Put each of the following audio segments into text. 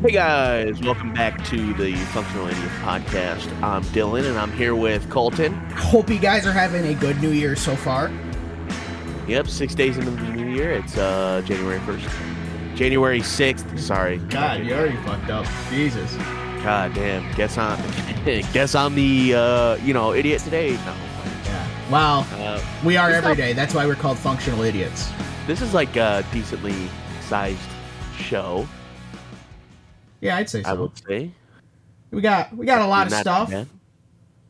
Hey guys, welcome back to the Functional Idiot Podcast. I'm Dillon and I'm here with Colton. Hope you guys are having a good New Year so far. Yep, 6 days into the new year. It's January 1st. January 6th, sorry. God, you already fucked up. Jesus. God damn. Guess I'm the idiot today. No. Yeah. Well, we are every day. That's why we're called Functional Idiots. This is like a decently sized show. Yeah, I'd say so. I would say. We got a lot of stuff.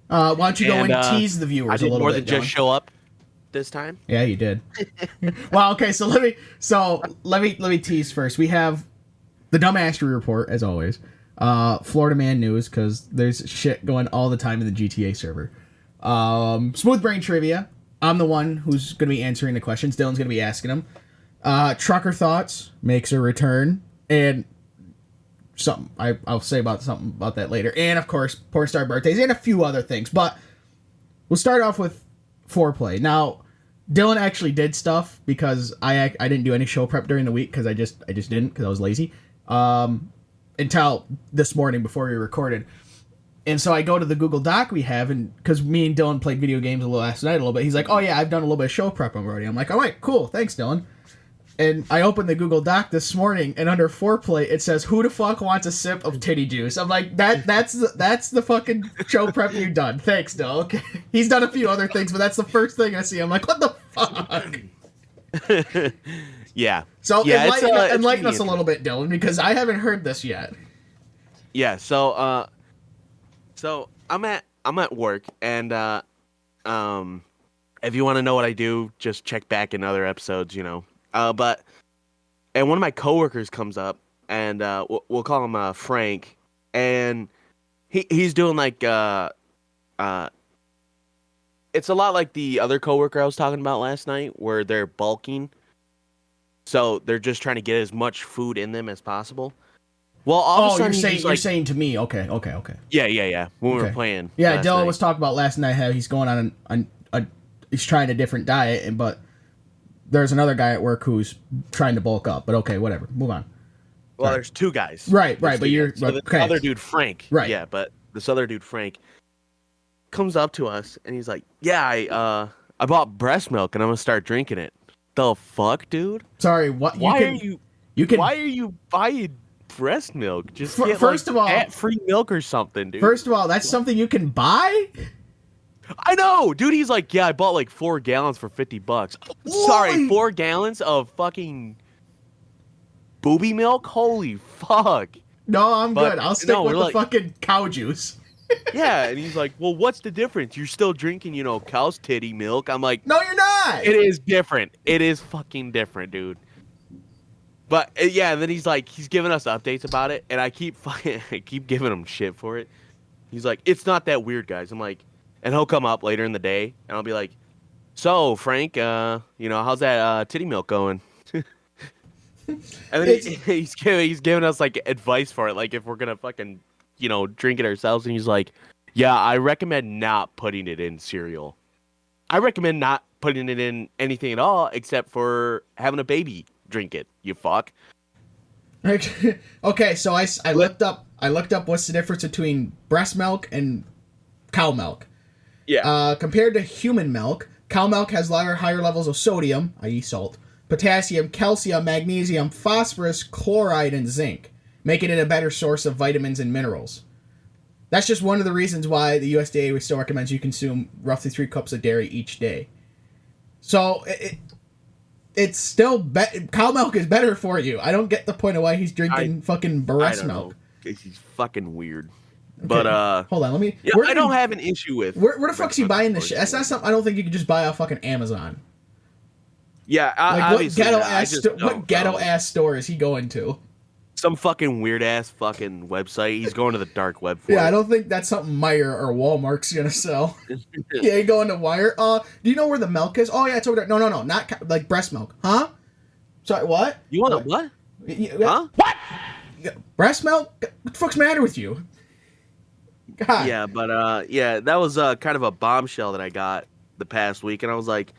Why don't you go and tease the viewers a little bit? More than just show up this time. Yeah, you did. Well, okay, so let me tease first. We have the Dumbassery Report, as always. Florida Man News, because there's shit going all the time in the GTA server. Smooth Brain Trivia. I'm the one who's going to be answering the questions. Dylan's going to be asking them. Trucker Thoughts makes a return, and I'll say something about that later. And of course, Pornstar Birthdays and a few other things. But we'll start off with foreplay. Now, Dillon actually did stuff because I didn't do any show prep during the week because I just didn't because I was lazy. Until this morning before we recorded. And so I go to the Google Doc we have, and because me and Dillon played video games last night a little bit, he's like, "Oh yeah, I've done a little bit of show prep already." I'm like, "All right, cool, thanks, Dillon." And I opened the Google Doc this morning, and under foreplay, it says, "Who the fuck wants a sip of titty juice?" I'm like, that's the fucking show prep you've done. Thanks, Dill. Okay. He's done a few other things, but that's the first thing I see. I'm like, what the fuck? Yeah. So enlighten us a little bit, Dillon, because I haven't heard this yet. Yeah. So I'm at work, and if you want to know what I do, just check back in other episodes, But one of my coworkers comes up, and we'll call him Frank, and he's doing like it's a lot like the other coworker I was talking about last night, where they're bulking, so they're just trying to get as much food in them as possible. Well, all of a sudden you're saying to me, okay. Yeah. When we were playing, yeah, Dylan was talking about last night how he's going on he's trying a different diet, but there's another guy at work who's trying to bulk up. But okay, whatever, move on. Well, there's two guys, right, but you're so okay. The other dude, Frank, right? Yeah, but this other dude, Frank, comes up to us and he's like, "Yeah, I bought breast milk and I'm gonna start drinking it." The fuck, dude? Sorry, what? Why are you buying breast milk? Just get first of all, fat-free milk or something, dude. First of all, that's something you can buy. I know, dude. He's like, "Yeah, I bought like 4 gallons for $50." Sorry, 4 gallons of fucking booby milk. Holy fuck! No, I'm good. I'll stick with the fucking cow juice. Yeah, and he's like, "Well, what's the difference? You're still drinking, cow's titty milk." I'm like, "No, you're not. It is different. It is fucking different, dude." But yeah, and then he's giving us updates about it, and I keep giving him shit for it. He's like, "It's not that weird, guys." I'm like, and he'll come up later in the day, and I'll be like, "So, Frank, how's that titty milk going?" And then he's giving us like advice for it, like if we're gonna fucking drink it ourselves, and he's like, "Yeah, I recommend not putting it in cereal. I recommend not putting it in anything at all except for having a baby drink it. You fuck." Okay, so I looked up what's the difference between breast milk and cow milk. Yeah. Compared to human milk, cow milk has higher levels of sodium, i.e. salt, potassium, calcium, magnesium, phosphorus, chloride, and zinc, making it a better source of vitamins and minerals. That's just one of the reasons why the USDA still recommends you consume roughly 3 cups of dairy each day. So it's still cow milk is better for you. I don't get the point of why he's drinking fucking breast milk. He's fucking weird. Okay. But hold on, let me. Yeah, I don't have an issue with. Where the fuck's he buying this shit? That's not something I don't think you can just buy off fucking Amazon. Yeah, what ghetto ass store is he going to? Some fucking weird ass fucking website. He's going to the dark web for Yeah, I don't think that's something Meijer or Walmart's gonna sell. Yeah, you going to Wire? Do you know where the milk is? Oh yeah, it's over there. No, not like breast milk, huh? Sorry, what? You want what? Huh? What? Breast milk? What the fuck's the matter with you? God. Yeah, but that was kind of a bombshell that I got the past week, and I was like,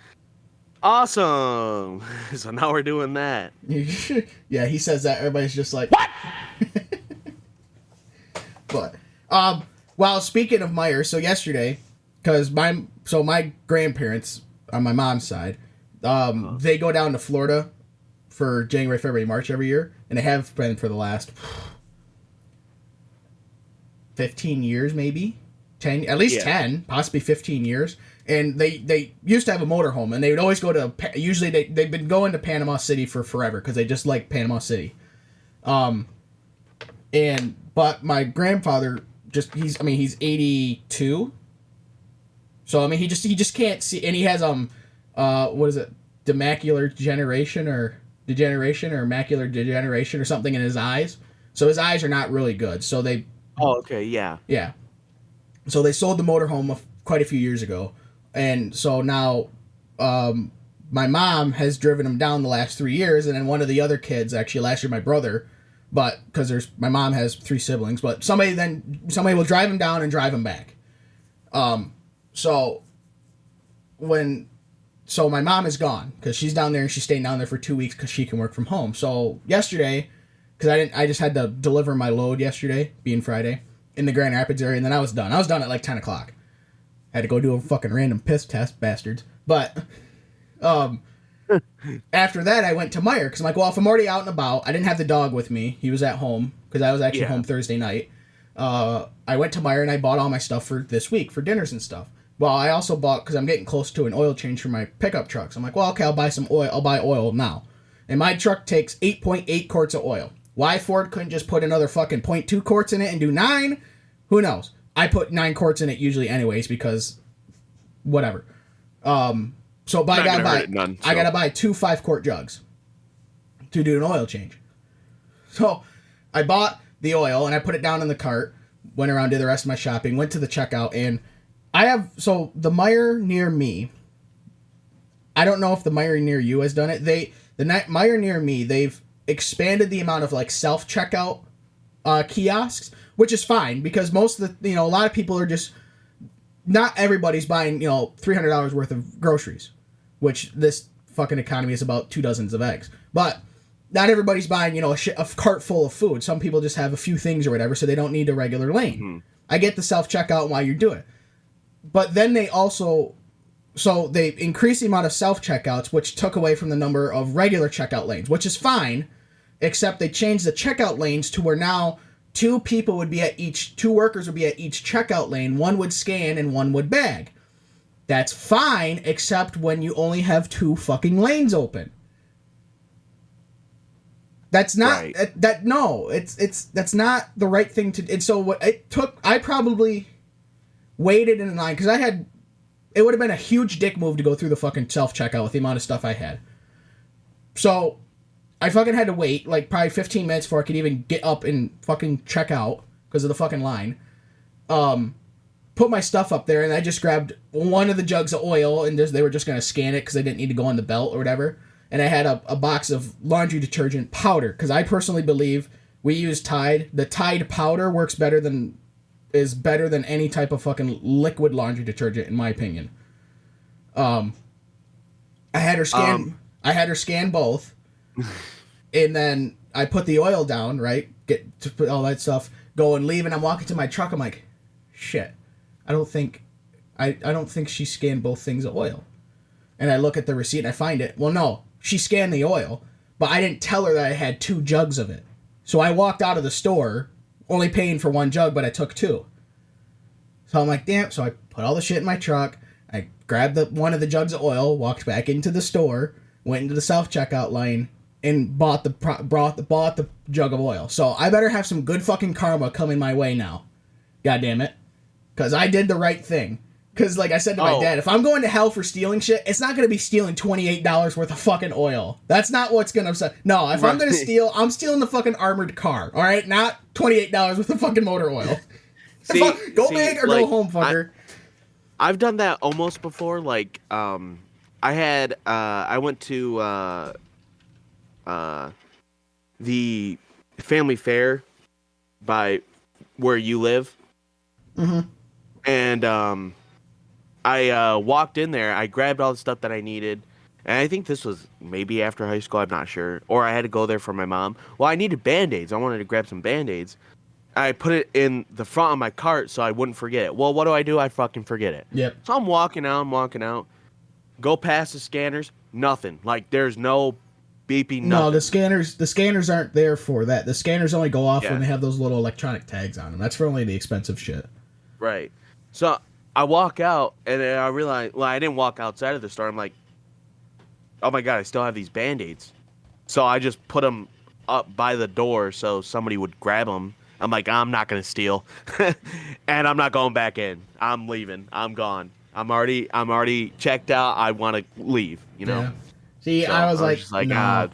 awesome. So now we're doing that. Yeah, he says that. Everybody's just like, what? But well, speaking of Meyer, so yesterday, because my grandparents on my mom's side, they go down to Florida for January, February, March every year, and they have been for the last 15 years, maybe 10, at least 10, possibly 15 years. And they used to have a motorhome, and they would always go to. Usually, they've been going to Panama City for forever because they just like Panama City. But my grandfather he's 82, so I mean he just can't see, and he has what is it, macular degeneration or macular degeneration or something in his eyes. So his eyes are not really good. So they. Oh, okay, yeah. Yeah. So they sold the motorhome quite a few years ago. And so now my mom has driven him down the last 3 years. And then one of the other kids, actually last year my brother, but because my mom has 3 siblings, but somebody will drive him down and drive him back. So my mom is gone because she's down there and she's staying down there for 2 weeks because she can work from home. So yesterday, because I just had to deliver my load yesterday, being Friday, in the Grand Rapids area, and then I was done. I was done at like 10 o'clock. I had to go do a fucking random piss test, bastards. But after that, I went to Meyer, because I'm like, well, if I'm already out and about, I didn't have the dog with me. He was at home, because I was actually home Thursday night. I went to Meyer and I bought all my stuff for this week, for dinners and stuff. Well, I also bought, because I'm getting close to an oil change for my pickup truck. So I'm like, well, okay, I'll buy some oil. I'll buy oil now. And my truck takes 8.8 quarts of oil. Why Ford couldn't just put another fucking 0.2 quarts in it and do 9? Who knows? I put 9 quarts in it usually anyways, because whatever. So but I gotta buy 2 5-quart jugs to do an oil change. So I bought the oil and I put it down in the cart, went around, did the rest of my shopping, went to the checkout, and the Meijer near me, I don't know if the Meijer near you has done it. The Meijer near me, they've expanded the amount of like self-checkout kiosks, which is fine, because most of the, a lot of people are just, not everybody's buying, $300 worth of groceries, which this fucking economy is about 2 dozens of eggs. But not everybody's buying, a cart full of food. Some people just have a few things or whatever, so they don't need a regular lane. Mm-hmm. I get the self-checkout while you're doing it. But then they increased the amount of self-checkouts, which took away from the number of regular checkout lanes, which is fine, except they changed the checkout lanes to where now 2 workers would be at each checkout lane. One would scan and one would bag. That's fine, except when you only have 2 fucking lanes open. That's not right. That's not the right thing to. And so what it took, I probably waited in line, because it would have been a huge dick move to go through the fucking self-checkout with the amount of stuff I had. So I fucking had to wait like probably 15 minutes before I could even get up and fucking check out because of the fucking line. Put my stuff up there, and I just grabbed one of the jugs of oil, and they were just going to scan it because they didn't need to go on the belt or whatever. And I had a box of laundry detergent powder, because I personally believe we use Tide. The Tide powder is better than any type of fucking liquid laundry detergent, in my opinion. I had her scan both, and then I put the oil down, right? Get to put all that stuff, go and leave, and I'm walking to my truck. I'm like, shit, I don't think she scanned both things of oil. And I look at the receipt and I find it. Well, no, she scanned the oil, but I didn't tell her that I had 2 jugs of it. So I walked out of the store only paying for 1 jug, but I took 2. So I'm like, damn. So I put all the shit in my truck. I grabbed one of the jugs of oil, walked back into the store, went into the self-checkout line, and bought the jug of oil. So I better have some good fucking karma coming my way now. God damn it. Because I did the right thing. Because, like I said to my dad, if I'm going to hell for stealing shit, it's not going to be stealing $28 worth of fucking oil. That's not what's going to upset. No, if I'm going to steal, I'm stealing the fucking armored car. All right? Not $28 worth of fucking motor oil. Go big or go home, fucker. I've done that almost before. Like, I went to the family fair by where you live. Mm-hmm. And I walked in there. I grabbed all the stuff that I needed. And I think this was maybe after high school. I'm not sure. Or I had to go there for my mom. Well, I needed Band-Aids. I wanted to grab some Band-Aids. I put it in the front of my cart so I wouldn't forget it. Well, what do? I fucking forget it. Yep. So I'm walking out. Go past the scanners, nothing. Like there's no beeping. No, Nothing. the scanners aren't there for that. The scanners only go off Yeah. when they have those little electronic tags on them. That's for only the expensive shit. Right. So I walk out and then I realize, well, I didn't walk outside of the store. I'm like, oh my God, I still have these Band-Aids. So I just put them up by the door so somebody would grab them. I'm like, I'm not going to steal. And I'm not going back in. I'm leaving. I'm gone. I'm already checked out. I want to leave, you know? Yeah. See, So I was like, just like, no.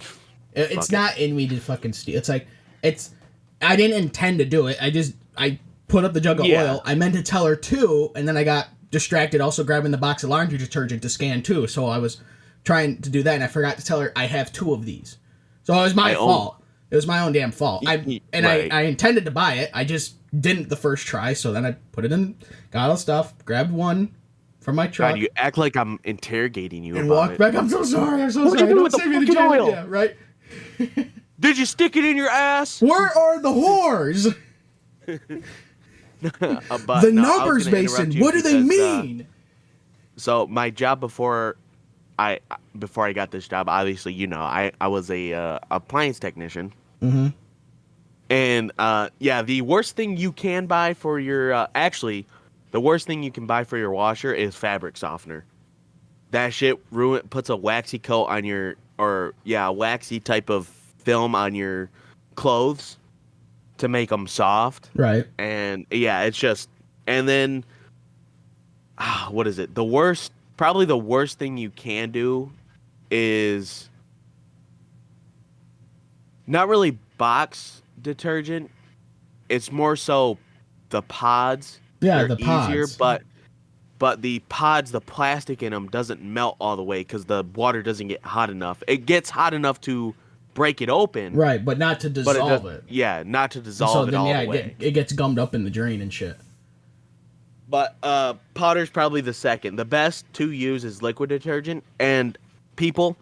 It's not in me to fucking steal. It's like, I didn't intend to do it. I put up the jug of oil. I meant to tell her too, and then I got distracted also grabbing the box of laundry detergent to scan too. So I was trying to do that, and I forgot to tell her I have 2 of these. So it was my fault. It was my own damn fault. I intended to buy it. I just didn't the first try. So then I put it in, got all the stuff, grabbed one from my truck. God, you act like I'm interrogating you and about walked it. back. I'm so sorry. I'm so What'd sorry. you do Don't with the save me the fucking jam. oil? Yeah, right. Did you stick it in your ass? Where are the whores? The numbers, Mason. What do they mean? So my job before I got this job, obviously, you know, I was a appliance technician. Mm-hmm. And yeah, the worst thing you can buy for your the worst thing you can buy for your washer is fabric softener. That shit puts a waxy coat on your a waxy type of film on your clothes to make them soft. Right. And yeah, it's just, and then what is it? Probably the worst thing you can do is not really box detergent. It's more so the pods. Yeah, They're the pods. easier, but the pods, the plastic in them doesn't melt all the way because the water doesn't get hot enough. It gets hot enough to break it open. Right, but not to dissolve it. Yeah, not to dissolve it all the way. It gets gummed up in the drain and shit. But powder's probably the second. The best to use is liquid detergent. And people,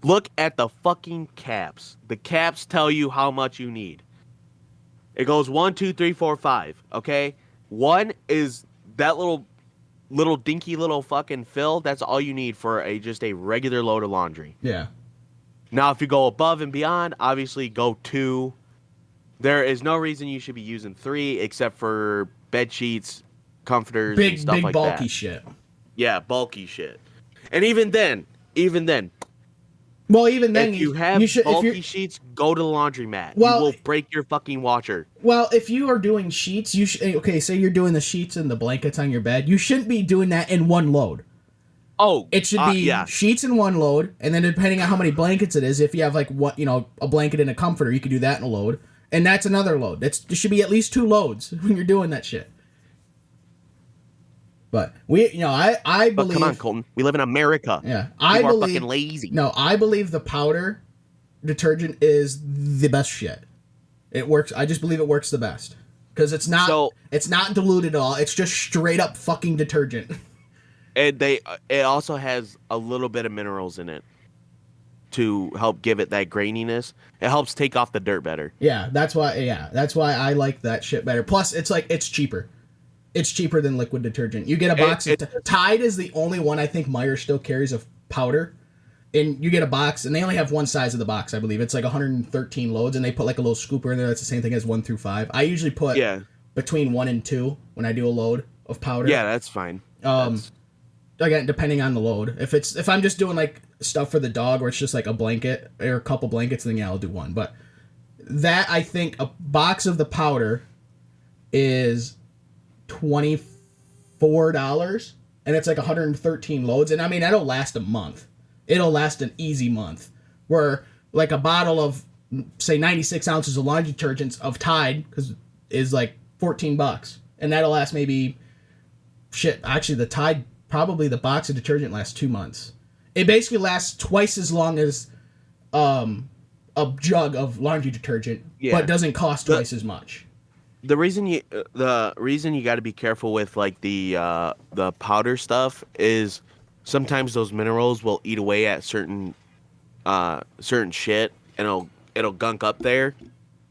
look at the fucking caps. The caps tell you how much you need. It goes 1, 2, 3, 4, 5. Okay, 1 is that little dinky little fucking fill. That's all you need for just a regular load of laundry. Yeah. Now, if you go above and beyond, obviously go 2. There is no reason you should be using 3 except for bed sheets, comforters, and stuff like that. Big bulky shit. Yeah, bulky shit. And even then, well, even then, if you have bulky sheets, go to the laundromat. Well, you will break your fucking washer. Well, if you are doing sheets, say you're doing the sheets and the blankets on your bed, you shouldn't be doing that in one load. Oh, it should be sheets in one load, and then depending on how many blankets it is, if you have like a blanket and a comforter, you could do that in a load, and that's another load. There should be at least 2 loads when you're doing that shit. But I believe. But come on, Colton. We live in America. Yeah, People are fucking lazy. No, I believe the powder detergent is the best shit. It works. I just believe it works the best because it's not diluted at all. It's just straight up fucking detergent. And it also has a little bit of minerals in it to help give it that graininess. It helps take off the dirt better. Yeah, that's why I like that shit better. Plus, it's cheaper. It's cheaper than liquid detergent. You get a box. Tide is the only one I think Meyer still carries of powder. And you get a box, and they only have one size of the box, I believe. It's like 113 loads, and they put like a little scooper in there. That's the same thing as 1 through 5. I usually put between 1 and 2 when I do a load of powder. Yeah, that's fine. Again, depending on the load. If I'm just doing like stuff for the dog, or it's just like a blanket or a couple blankets, then yeah, I'll do 1. But that, I think a box of the powder is $24, and it's like 113 loads, and I mean that'll last a month. It'll last an easy month. Where like a bottle of say 96 ounces of laundry detergents of Tide is like $14, and that'll last maybe actually the Tide, probably the box of detergent lasts 2 months. It basically lasts twice as long as a jug of laundry detergent, but doesn't cost twice as much. The reason you got to be careful with like the powder stuff is sometimes those minerals will eat away at certain shit, and it'll gunk up there.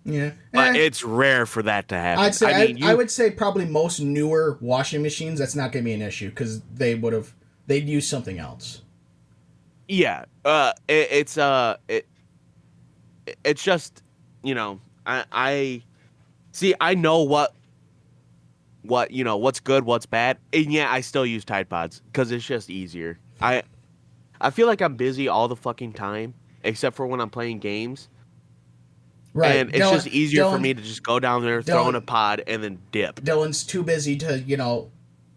Yeah. But it's rare for that to happen. I'd say I would say probably most newer washing machines, that's not going to be an issue because they'd use something else. Yeah. It's just, I see. I know what's good, what's bad, and yeah, I still use Tide Pods because it's just easier. I feel like I'm busy all the fucking time, except for when I'm playing games. Right. And it's just easier for me to just go down there, throw in a pod, and then dip. Dylan's too busy to,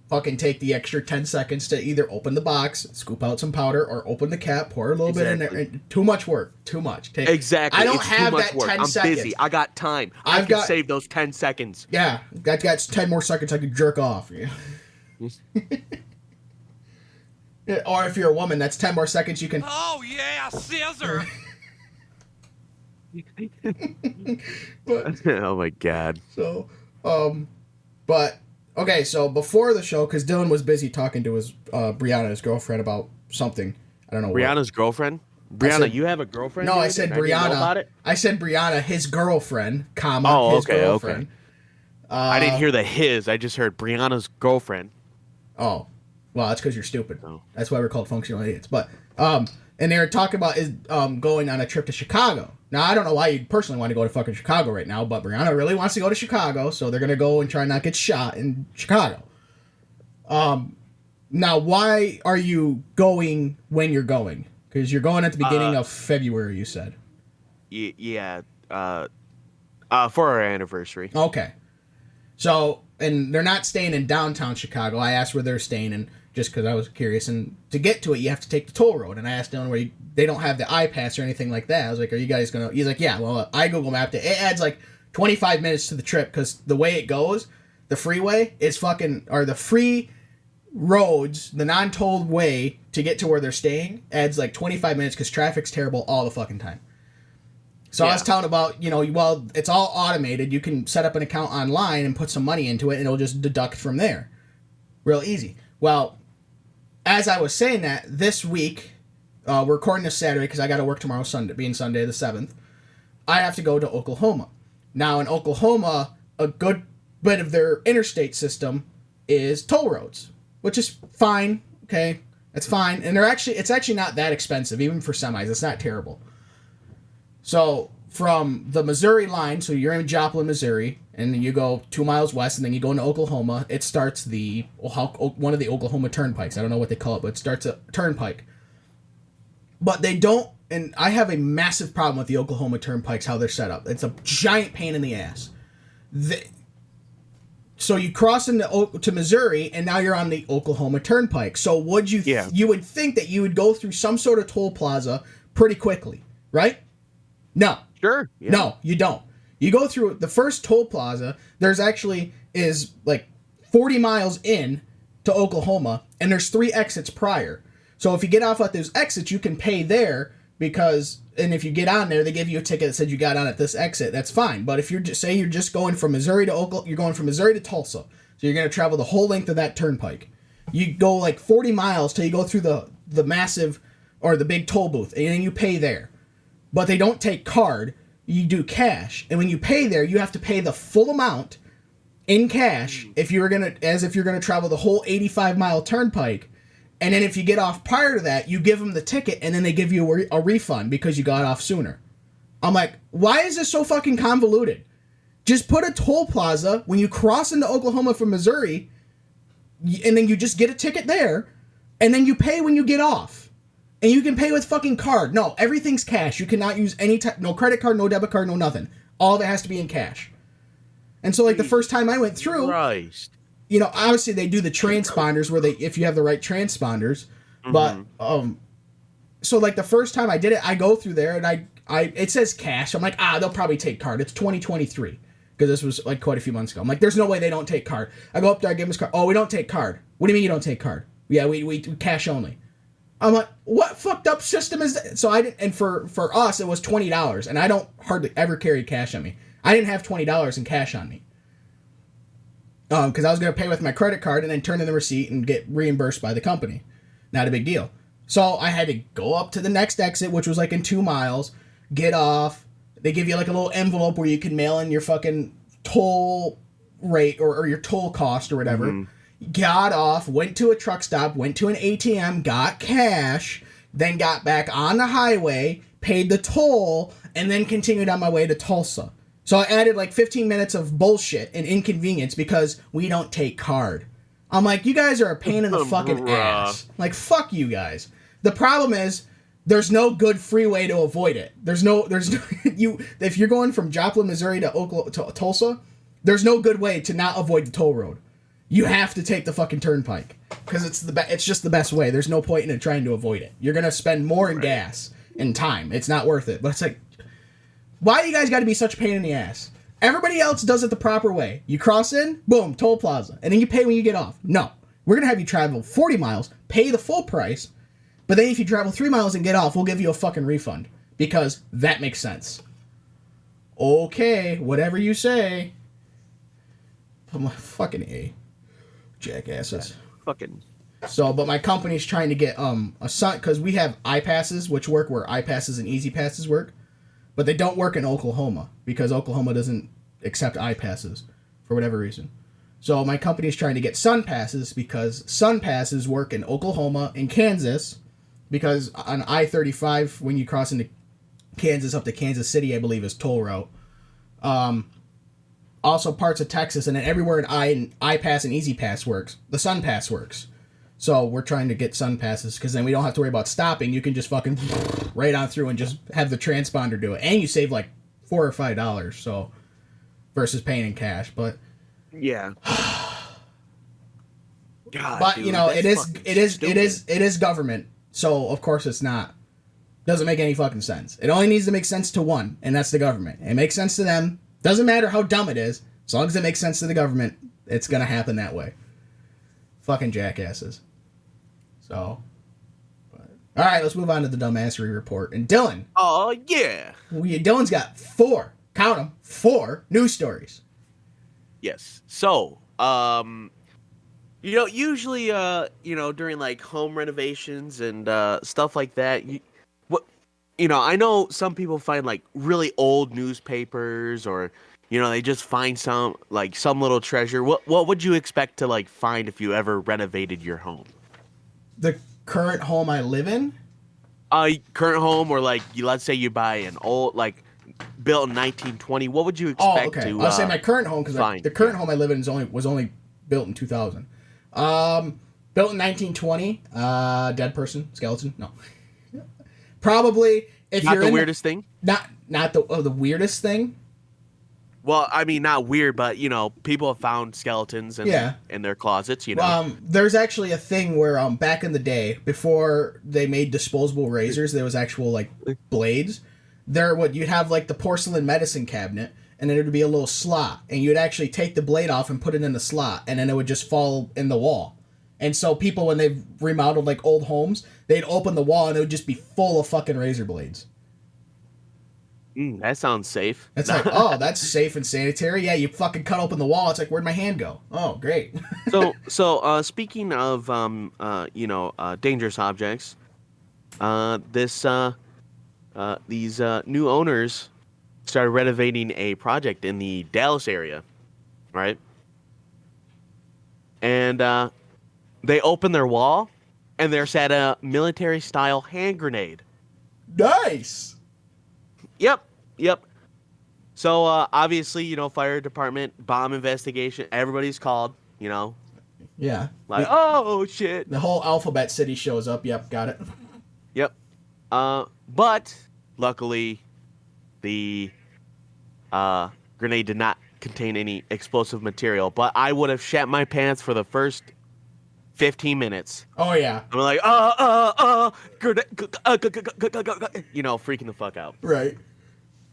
fucking take the extra 10 seconds to either open the box, scoop out some powder, or open the cap, pour a little bit in there. Too much work. Too much. Exactly. I don't have that 10 seconds. I'm busy. I got time. I can save those 10 seconds. Yeah. Got 10 more seconds I can jerk off. Yeah. Or if you're a woman, that's 10 more seconds you can... Oh, yeah, scissor! Oh, my God. So, but... Okay, so before the show, because Dillon was busy talking to his Brianna, his girlfriend, about something. I don't know Brianna's girlfriend? Brianna, you have a girlfriend? No, I said Brianna. I said Brianna, his girlfriend, his girlfriend. Okay. I didn't hear the his. I just heard Brianna's girlfriend. Oh. Well, that's because you're stupid. Oh. That's why we're called functional idiots. But, and they were talking about going on a trip to Chicago. Now, I don't know why you personally want to go to fucking Chicago right now, but Brianna really wants to go to Chicago, so they're going to go and try not get shot in Chicago. Now, why are you going when you're going? Because you're going at the beginning of February, you said. Yeah. For our anniversary. Okay. So, and they're not staying in downtown Chicago. I asked where they're staying, and just because I was curious. And to get to it, you have to take the toll road. And I asked Dylan where they don't have the iPass or anything like that. I was like, are you guys going to... He's like, yeah, well, I Google mapped it. It adds like 25 minutes to the trip because the way it goes, the freeway is fucking... Or the free roads, the non-tolled way to get to where they're staying adds like 25 minutes because traffic's terrible all the fucking time. So yeah. I was telling about, well, it's all automated. You can set up an account online and put some money into it, and it'll just deduct from there. Real easy. Well, as I was saying that, this week, we're recording this Saturday because I got to work tomorrow, Sunday, being Sunday the 7th. I have to go to Oklahoma. Now, in Oklahoma, a good bit of their interstate system is toll roads, which is fine. Okay, it's fine, and it's actually not that expensive, even for semis. It's not terrible. So, from the Missouri line, so you're in Joplin, Missouri, and then you go 2 miles west, and then you go into Oklahoma, it starts one of the Oklahoma turnpikes. I don't know what they call it, but it starts a turnpike. But they don't, and I have a massive problem with the Oklahoma turnpikes, how they're set up. It's a giant pain in the ass. So you cross to Missouri, and now you're on the Oklahoma turnpike. So you would think that you would go through some sort of toll plaza pretty quickly, right? No. Sure. Yeah. No, you don't. You go through the first toll plaza. There's actually is like 40 miles in to Oklahoma, and there's 3 exits prior. So if you get off at those exits, you can pay there and if you get on there, they give you a ticket that said you got on at this exit. That's fine. But if you're just going from Missouri to Oklahoma, you're going from Missouri to Tulsa. So you're going to travel the whole length of that turnpike. You go like 40 miles till you go through the massive or the big toll booth, and then you pay there. But they don't take card. You do cash. And when you pay there, you have to pay the full amount in cash if you're going to travel the whole 85-mile turnpike. And then if you get off prior to that, you give them the ticket, and then they give you a refund because you got off sooner. I'm like, why is this so fucking convoluted? Just put a toll plaza when you cross into Oklahoma from Missouri, and then you just get a ticket there, and then you pay when you get off. And you can pay with fucking card. No, everything's cash. You cannot use no credit card, no debit card, no nothing. All of it has to be in cash. And so, like, the first time I went through, Christ. Obviously they do the transponders where if you have the right transponders. Mm-hmm. But, so, like, the first time I did it, I go through there, and it says cash. I'm like, they'll probably take card. It's 2023. Because this was, like, quite a few months ago. I'm like, there's no way they don't take card. I go up there, I give them his card. Oh, we don't take card. What do you mean you don't take card? Yeah, we cash only. I'm like, what fucked up system is that? So I didn't, and for us, it was $20, and I don't hardly ever carry cash on me. I didn't have $20 in cash on me. Because I was going to pay with my credit card and then turn in the receipt and get reimbursed by the company. Not a big deal. So I had to go up to the next exit, which was like in 2 miles, get off, They give you like a little envelope where you can mail in your fucking toll rate or your toll cost or whatever. Mm-hmm. Got off, went to a truck stop, went to an ATM, got cash, then got back on the highway, paid the toll, and then continued on my way to Tulsa. So I added like 15 minutes of bullshit and inconvenience because we don't take card. I'm like, you guys are a pain in the fucking ass. Like, fuck you guys. The problem is, there's no good freeway to avoid it. There's no if you're going from Joplin, Missouri to Tulsa, there's no good way to not avoid the toll road. You have to take the fucking turnpike because it's just the best way. There's no point in trying to avoid it. You're gonna spend more in gas and time. It's not worth it. But it's like, why do you guys got to be such a pain in the ass? Everybody else does it the proper way. You cross in, boom, toll plaza, and then you pay when you get off. No, we're gonna have you travel 40 miles, pay the full price, but then if you travel 3 miles and get off, we'll give you a fucking refund because that makes sense. Okay, whatever you say. I'm like, fucking A. Jackasses. Fucking. So, but my company's trying to get a sun because we have iPasses, which work where iPasses and Easy Passes work, but they don't work in Oklahoma because Oklahoma doesn't accept iPasses for whatever reason. So my company's trying to get Sun Passes because Sun Passes work in Oklahoma and Kansas because on I-35 when you cross into Kansas up to Kansas City, I believe is toll route. Also parts of Texas, and then everywhere in iPass and Easy Pass works. The Sun Pass works. So we're trying to get Sun Passes because then we don't have to worry about stopping. You can just fucking right on through and just have the transponder do it, and you save like $4 or $5. So versus paying in cash, but yeah. God, but dude, you know it is government. So of course it's not. Doesn't make any fucking sense. It only needs to make sense to one, and that's the government. It makes sense to them. Doesn't matter how dumb it is. As long as it makes sense to the government, it's gonna happen that way. Fucking jackasses. So, all right, let's move on to the Dumbassery Report. And Dillon. Oh yeah. Dillon's got 4. Count them. 4 news stories. Yes. So, usually, during like home renovations and stuff like that, I know some people find like really old newspapers or, they just find some little treasure. What would you expect to like find if you ever renovated your home? The current home I live in? Current home, or like let's say you buy an old built in 1920. What would you expect to? I'll say my current home because the current home I live in was only built in 2000. Built in 1920. Dead person, skeleton. No. Probably if not you're the weirdest thing. Not the weirdest thing. Well, I mean, not weird, but people have found skeletons in their closets. There's actually a thing where back in the day, before they made disposable razors, there was actual like blades. You'd have like the porcelain medicine cabinet, and then it would be a little slot, and you'd actually take the blade off and put it in the slot, and then it would just fall in the wall. And so people, when they've remodeled like old homes, they'd open the wall and it would just be full of fucking razor blades. That sounds safe. It's like, oh, that's safe and sanitary. Yeah, you fucking cut open the wall. It's like, where'd my hand go? Oh, great. So speaking of dangerous objects, these new owners started renovating a project in the Dallas area, right? And they opened their wall, and there's at a military-style hand grenade. Nice. Yep. So, obviously, fire department, bomb investigation, everybody's called, Yeah. Like, oh, shit. The whole Alphabet City shows up. Yep, got it. Yep. But, luckily, the grenade did not contain any explosive material. But I would have shat my pants for the first 15 minutes. Oh, yeah. I'm like, freaking the fuck out. Right.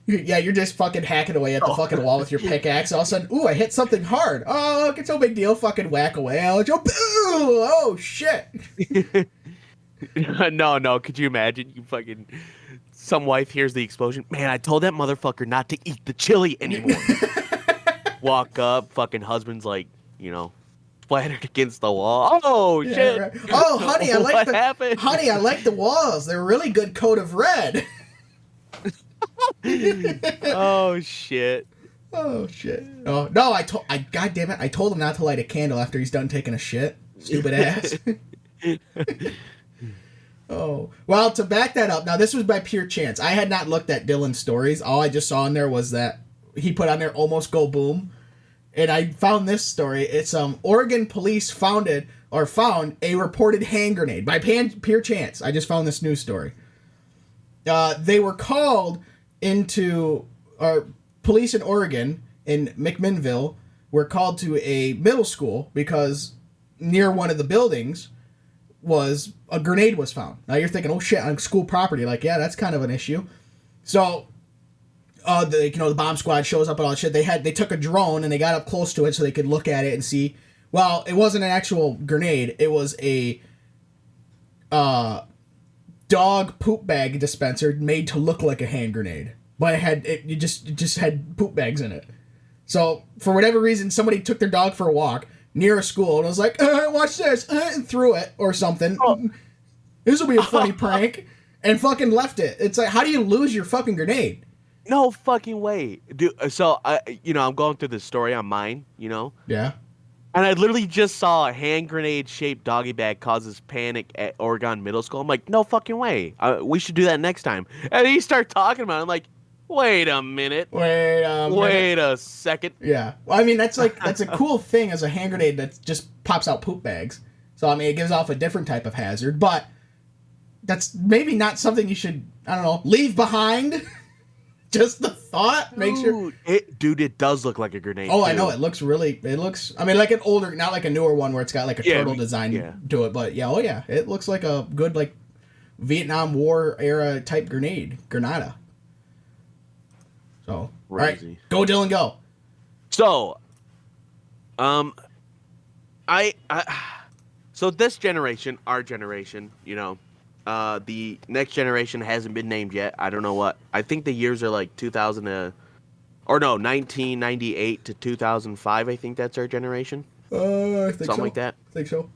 Yeah, you're just fucking hacking away at the fucking wall with your pickaxe. All of a sudden, ooh, I hit something hard. Oh, it's no big deal. Fucking whack away. Oh, shit. No. Could you imagine? Some wife hears the explosion. Man, I told that motherfucker not to eat the chili anymore. Walk up, fucking husband's like, splattered against the wall. Oh, yeah, shit. Right. Oh, honey, What happened? Honey, I like the walls. They're a really good coat of red. Oh shit. Oh shit. Oh no, God damn it, I told him not to light a candle after he's done taking a shit. Stupid ass. Oh. Well, to back that up, now this was by pure chance. I had not looked at Dillon's stories. All I just saw in there was that he put on there almost go boom. And I found this story. It's Oregon police found a reported hand grenade by pure chance. I just found this news story. They were called into police in Oregon in McMinnville were called to a middle school because near one of the buildings was a grenade was found. Now you're thinking, oh shit, on school property. Like, yeah, that's kind of an issue. So, the bomb squad shows up and all that shit. They took a drone and they got up close to it so they could look at it and see. Well, it wasn't an actual grenade. It was a dog poop bag dispenser made to look like a hand grenade, but it just had poop bags in it. So for whatever reason, somebody took their dog for a walk near a school and was like, watch this, and threw it or something. Oh. This will be a funny prank, and fucking left it. It's like, how do you lose your fucking grenade? No fucking way, dude. So I'm going through this story on mine, Yeah. And I literally just saw a hand grenade shaped doggy bag causes panic at Oregon Middle School. I'm like, no fucking way. We should do that next time. And he started talking about it. I'm like, wait a minute. Wait a second. Yeah. Well, I mean, that's a cool thing as a hand grenade that just pops out poop bags. So, I mean, it gives off a different type of hazard, but that's maybe not something you should, I don't know, leave behind. Just the thought. Make sure. It does look like a grenade. Oh, too. I know. It looks, I mean, like an older, not like a newer one where it's got like a turtle design to it, but yeah, it looks like a good, like, Vietnam War era type Granada. So, Crazy. All right, go Dillon, go. So, so this generation, our generation, the next generation hasn't been named yet. I don't know what. I think the years are like 1998 to 2005. I think that's our generation. I think something so. like that. I think so.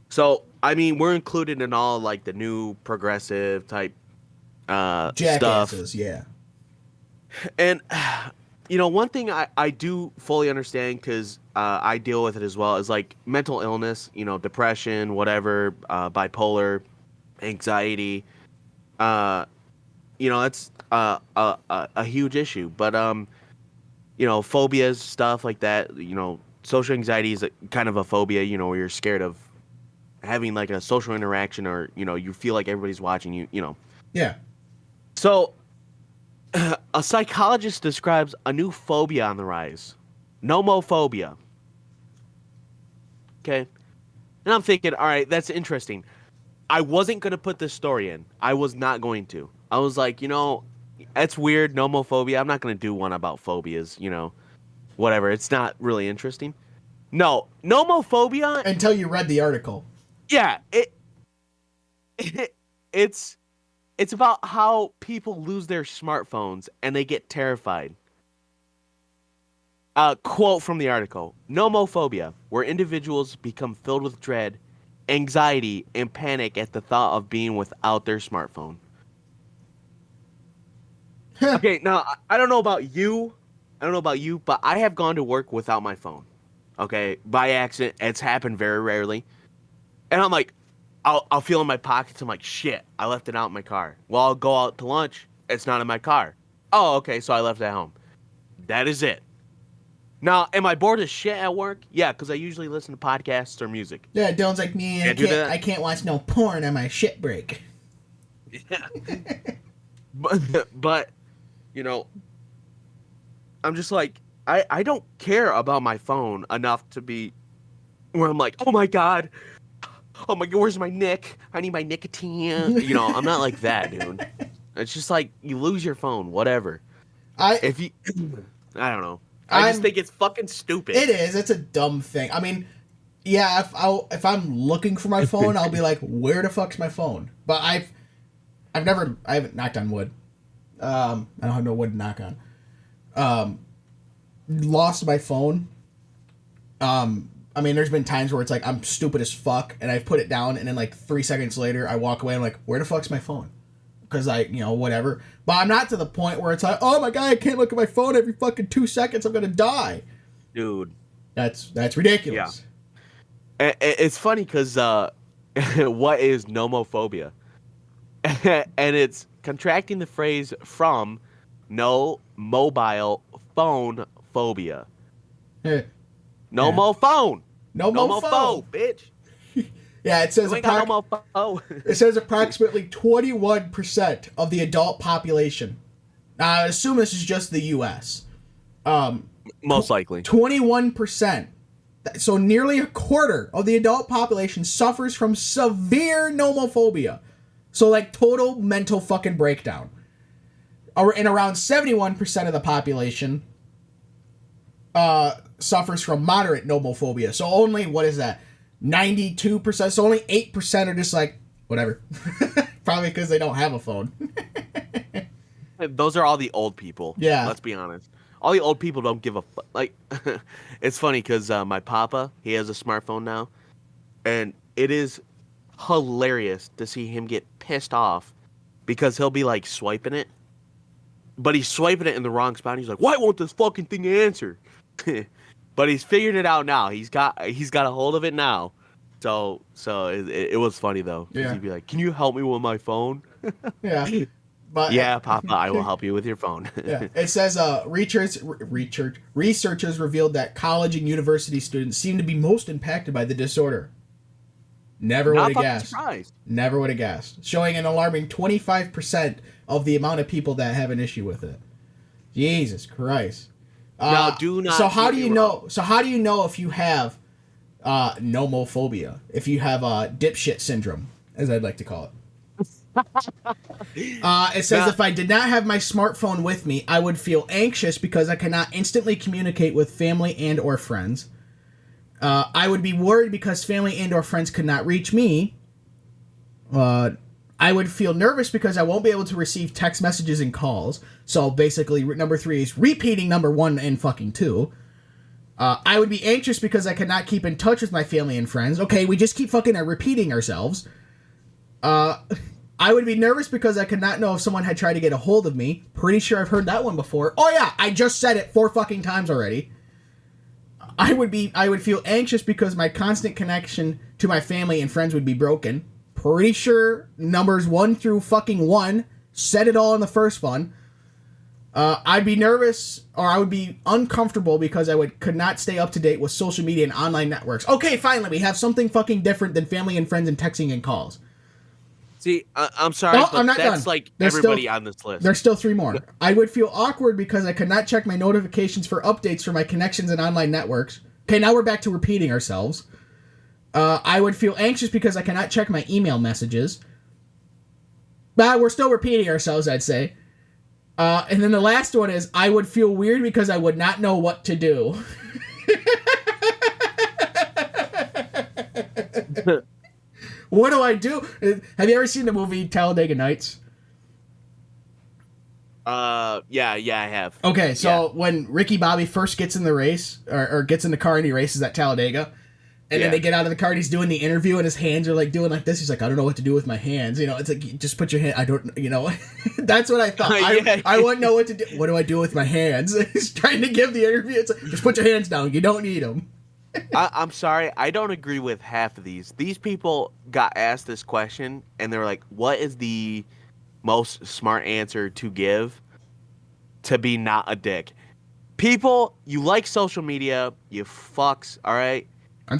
So, I mean, we're included in all like the new progressive type Jackasses, stuff. Yeah. And one thing I do fully understand because I deal with it as well is like mental illness, depression, whatever, bipolar, anxiety. It's a huge issue. But phobias, stuff like that. Social anxiety is kind of a phobia. Where you're scared of having like a social interaction, or you feel like everybody's watching you. Yeah. So. A psychologist describes a new phobia on the rise. Nomophobia. Okay. And I'm thinking, all right, that's interesting. I wasn't going to put this story in. I was not going to. I was like, that's weird, nomophobia. I'm not going to do one about phobias, whatever. It's not really interesting. No, nomophobia. Until you read the article. Yeah. It's about how people lose their smartphones and they get terrified. Quote from the article: nomophobia, where individuals become filled with dread, anxiety, and panic at the thought of being without their smartphone. Okay, now, I don't know about you, but I have gone to work without my phone. Okay, by accident. It's happened very rarely. And I'm like, I'll feel in my pockets. I'm like, shit, I left it out in my car. Well, I'll go out to lunch. It's not in my car. Oh, okay, so I left it at home. That is it. Now, am I bored as shit at work? Yeah, because I usually listen to podcasts or music. Yeah, Dylan's like me. I can't watch no porn on my shit break. Yeah. but, I'm just like, I don't care about my phone enough to be where I'm like, oh my God, where's my nick? I need my nicotine. I'm not like that, dude. It's just like, you lose your phone, whatever. I don't know. I just think it's fucking stupid. It is. It's a dumb thing. I mean, yeah, if I'm looking for my phone, I'll be like, where the fuck's my phone? But I haven't knocked on wood. I don't have no wood to knock on. Lost my phone. I mean, there's been times where it's like, I'm stupid as fuck, and I've put it down, and then like 3 seconds later, I walk away, and I'm like, where the fuck's my phone? because whatever. But I'm not to the point where it's like, oh my God, I can't look at my phone every fucking 2 seconds. I'm gonna die. Dude. That's ridiculous. Yeah. It's funny because what is nomophobia? And it's contracting the phrase from no mobile phone phobia. No more phone. No more phone, bitch. Yeah, it says it says approximately 21% of the adult population. Now, I assume this is just the U.S. Most likely. 21%. So nearly a quarter of the adult population suffers from severe nomophobia. So like total mental fucking breakdown. And around 71% of the population suffers from moderate nomophobia. So only, what is that? 92%. So only 8% are just like, whatever. Probably because they don't have a phone. Those are all the old people. Yeah. Let's be honest. All the old people don't give a fuck. Like, it's funny because my papa, he has a smartphone now. And it is hilarious to see him get pissed off because he'll be like swiping it. But he's swiping it in the wrong spot. And he's like, why won't this fucking thing answer? But he's figured it out now. He's got a hold of it now. So it was funny though. Yeah. He'd be like, "Can you help me with my phone?" Yeah. But yeah, Papa, I will help you with your phone. Yeah. It says researchers revealed that college and university students seem to be most impacted by the disorder. Never would have guessed. Surprised. Never would have guessed. Showing an alarming 25% of the amount of people that have an issue with it. Jesus Christ. Now, do not. So how do you know? So how do you know if you have nomophobia? If you have dipshit syndrome, as I'd like to call it. It says if I did not have my smartphone with me, I would feel anxious because I cannot instantly communicate with family and or friends. I would be worried because family and or friends could not reach me. I would feel nervous because I won't be able to receive text messages and calls. So basically, number 3 is repeating number 1 and fucking 2. I would be anxious because I could not keep in touch with my family and friends. Okay, we just keep fucking repeating ourselves. I would be nervous because I could not know if someone had tried to get a hold of me. Pretty sure I've heard that one before. Oh yeah, I just said it 4 fucking times already. I would feel anxious because my constant connection to my family and friends would be broken. Pretty sure numbers 1 through fucking 1 said it all in the first one. I'd be nervous, or I would be uncomfortable because I could not stay up to date with social media and online networks. Okay, finally, we have something fucking different than family and friends and texting and calls. See, I'm sorry, but I'm not that's done. like everybody on this list. There's still 3 more. I would feel awkward because I could not check my notifications for updates for my connections and online networks. Okay, now we're back to repeating ourselves. I would feel anxious because I cannot check my email messages. But we're still repeating ourselves, I'd say. And then the last one is, I would feel weird because I would not know what to do. What do I do? Have you ever seen the movie Talladega Nights? Yeah, I have. Okay, so when Ricky Bobby first gets in the race, or gets in the car and he races at Talladega, and then they get out of the car and he's doing the interview and his hands are like doing like this. He's like, I don't know what to do with my hands. You know, it's like, just put your hand. I don't, that's what I thought. I wouldn't know what to do. What do I do with my hands? He's trying to give the interview. It's like, just put your hands down. You don't need them. I'm sorry. I don't agree with half of these. These people got asked this question and they were like, what is the most smart answer to give to be not a dick? People, you like social media, you fucks, all right?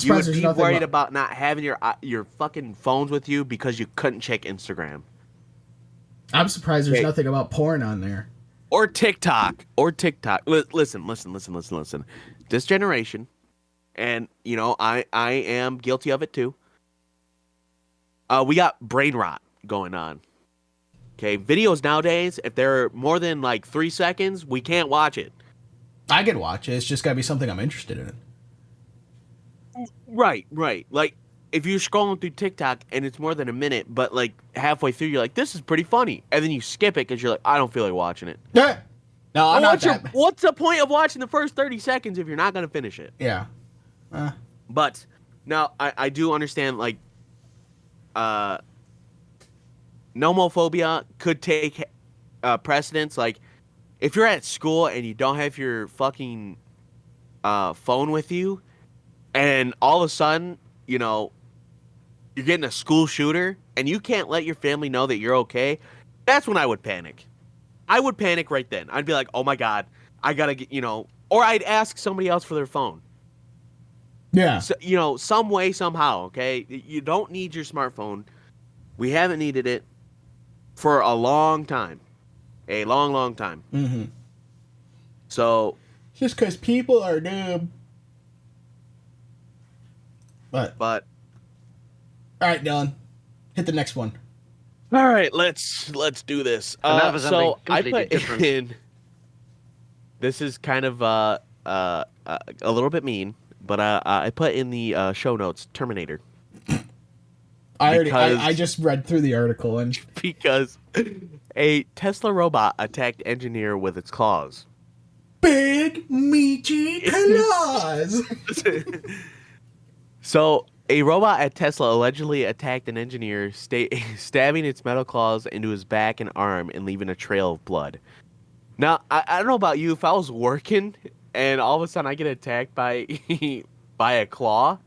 You would be worried about not having your fucking phones with you because you couldn't check Instagram. I'm surprised there's nothing about porn on there. Or TikTok. Listen. This generation, and I am guilty of it too. We got brain rot going on. Okay, videos nowadays, if they're more than like 3 seconds, we can't watch it. I can watch it. It's just got to be something I'm interested in. Right. Like, if you're scrolling through TikTok and it's more than a minute, but like halfway through you're like, this is pretty funny, and then you skip it because you're like, I don't feel like watching it. Yeah. No, I'm not that. What's the point of watching the first 30 seconds if you're not gonna finish it? Yeah. But now I do understand, like, nomophobia could take precedence. Like, if you're at school and you don't have your fucking phone with you, and all of a sudden, you know, you're getting a school shooter, and you can't let your family know that you're okay, that's when I would panic. I would panic right then. I'd be like, oh my God, I gotta get, you know, or I'd ask somebody else for their phone. Yeah. So, you know, some way, somehow, okay? You don't need your smartphone. We haven't needed it for a long time. A long, long time. Mm-hmm. So. Just because people are dumb. But. All right, Dillon. Hit the next one. All right, let's do this. So I put in. This is kind of a little bit mean, but I put in the show notes Terminator. I just read through the article and because a Tesla robot attacked engineer with its claws. Big meaty claws. So a robot at Tesla allegedly attacked an engineer, stabbing its metal claws into his back and arm and leaving a trail of blood. Now, I don't know about you. If I was working and all of a sudden I get attacked by a claw,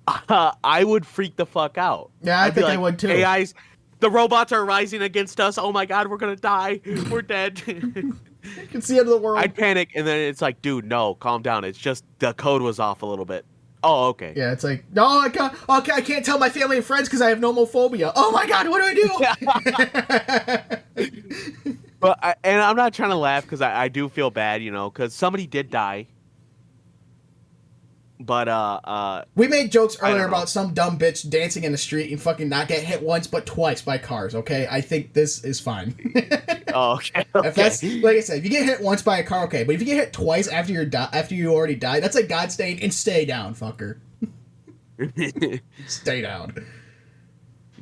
I would freak the fuck out. Yeah, I think I would too. AIs, the robots are rising against us. Oh my God, we're gonna die. We're dead. You can see it in the world. I'd panic, and then it's like, dude, no, calm down. It's just the code was off a little bit. Oh, okay. Yeah, it's like, no, I can't. Okay, I can't tell my family and friends because I have nomophobia. Oh my God, what do I do? But and I'm not trying to laugh because I do feel bad, you know, because somebody did die. But we made jokes earlier about some dumb bitch dancing in the street and fucking not get hit once but twice by cars. Okay, I think this is fine. Oh, okay. If that's, like I said, if you get hit once by a car, okay, but if you get hit twice after you already died, that's like God saying, and stay down, fucker. Stay down.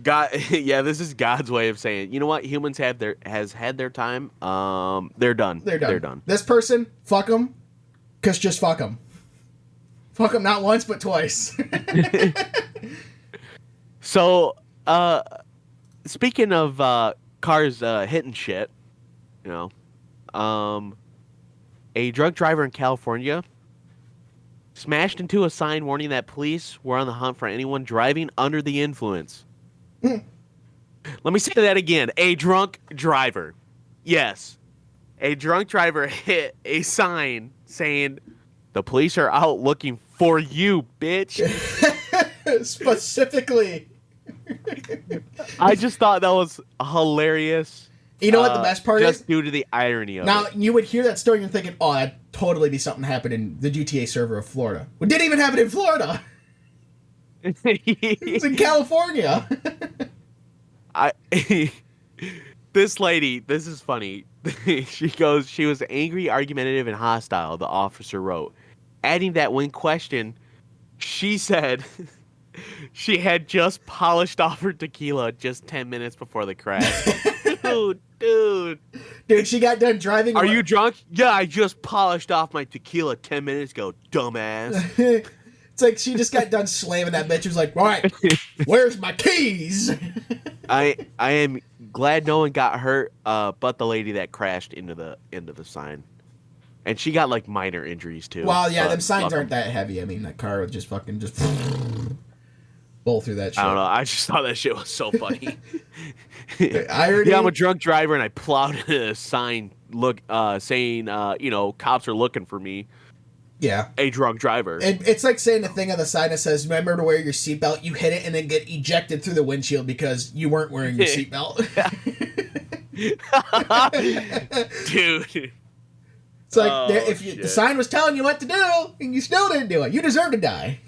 God, yeah, this is God's way of saying, you know what, humans had their time. They're done. They're done. This person, fuck them, cause just fuck them. Fuck them not once but twice. So, speaking of cars hitting shit, you know, a drunk driver in California smashed into a sign warning that police were on the hunt for anyone driving under the influence. Let me say that again. A drunk driver. Yes. A drunk driver hit a sign saying, "The police are out looking for you, bitch." Specifically. I just thought that was hilarious. You know what the best part is? Just due to the irony of it. Now, you would hear that story and you're thinking, oh, that'd totally be something happened in the GTA server of Florida. It didn't even happen in Florida. It's in California. This lady, this is funny. She goes, she was angry, argumentative, and hostile, the officer wrote. Adding that when questioned, she said she had just polished off her tequila just 10 minutes before the crash. Dude, she got done driving. Are you drunk? Yeah, I just polished off my tequila 10 minutes ago, dumbass. It's like she just got done slamming that bitch. She was like, all right, where's my keys? I am glad no one got hurt, but the lady that crashed into the sign. And she got like minor injuries too. Well, yeah, them signs aren't that heavy. I mean, that car would just fucking bowl through that shit. I don't know. I just thought that shit was so funny. Irony. Yeah, I'm a drunk driver and I plowed a sign saying, cops are looking for me. Yeah. A drunk driver. It's like saying the thing on the sign that says, remember to wear your seatbelt. You hit it and then get ejected through the windshield because you weren't wearing your seatbelt. Dude. It's like, the sign was telling you what to do and you still didn't do it. You deserve to die.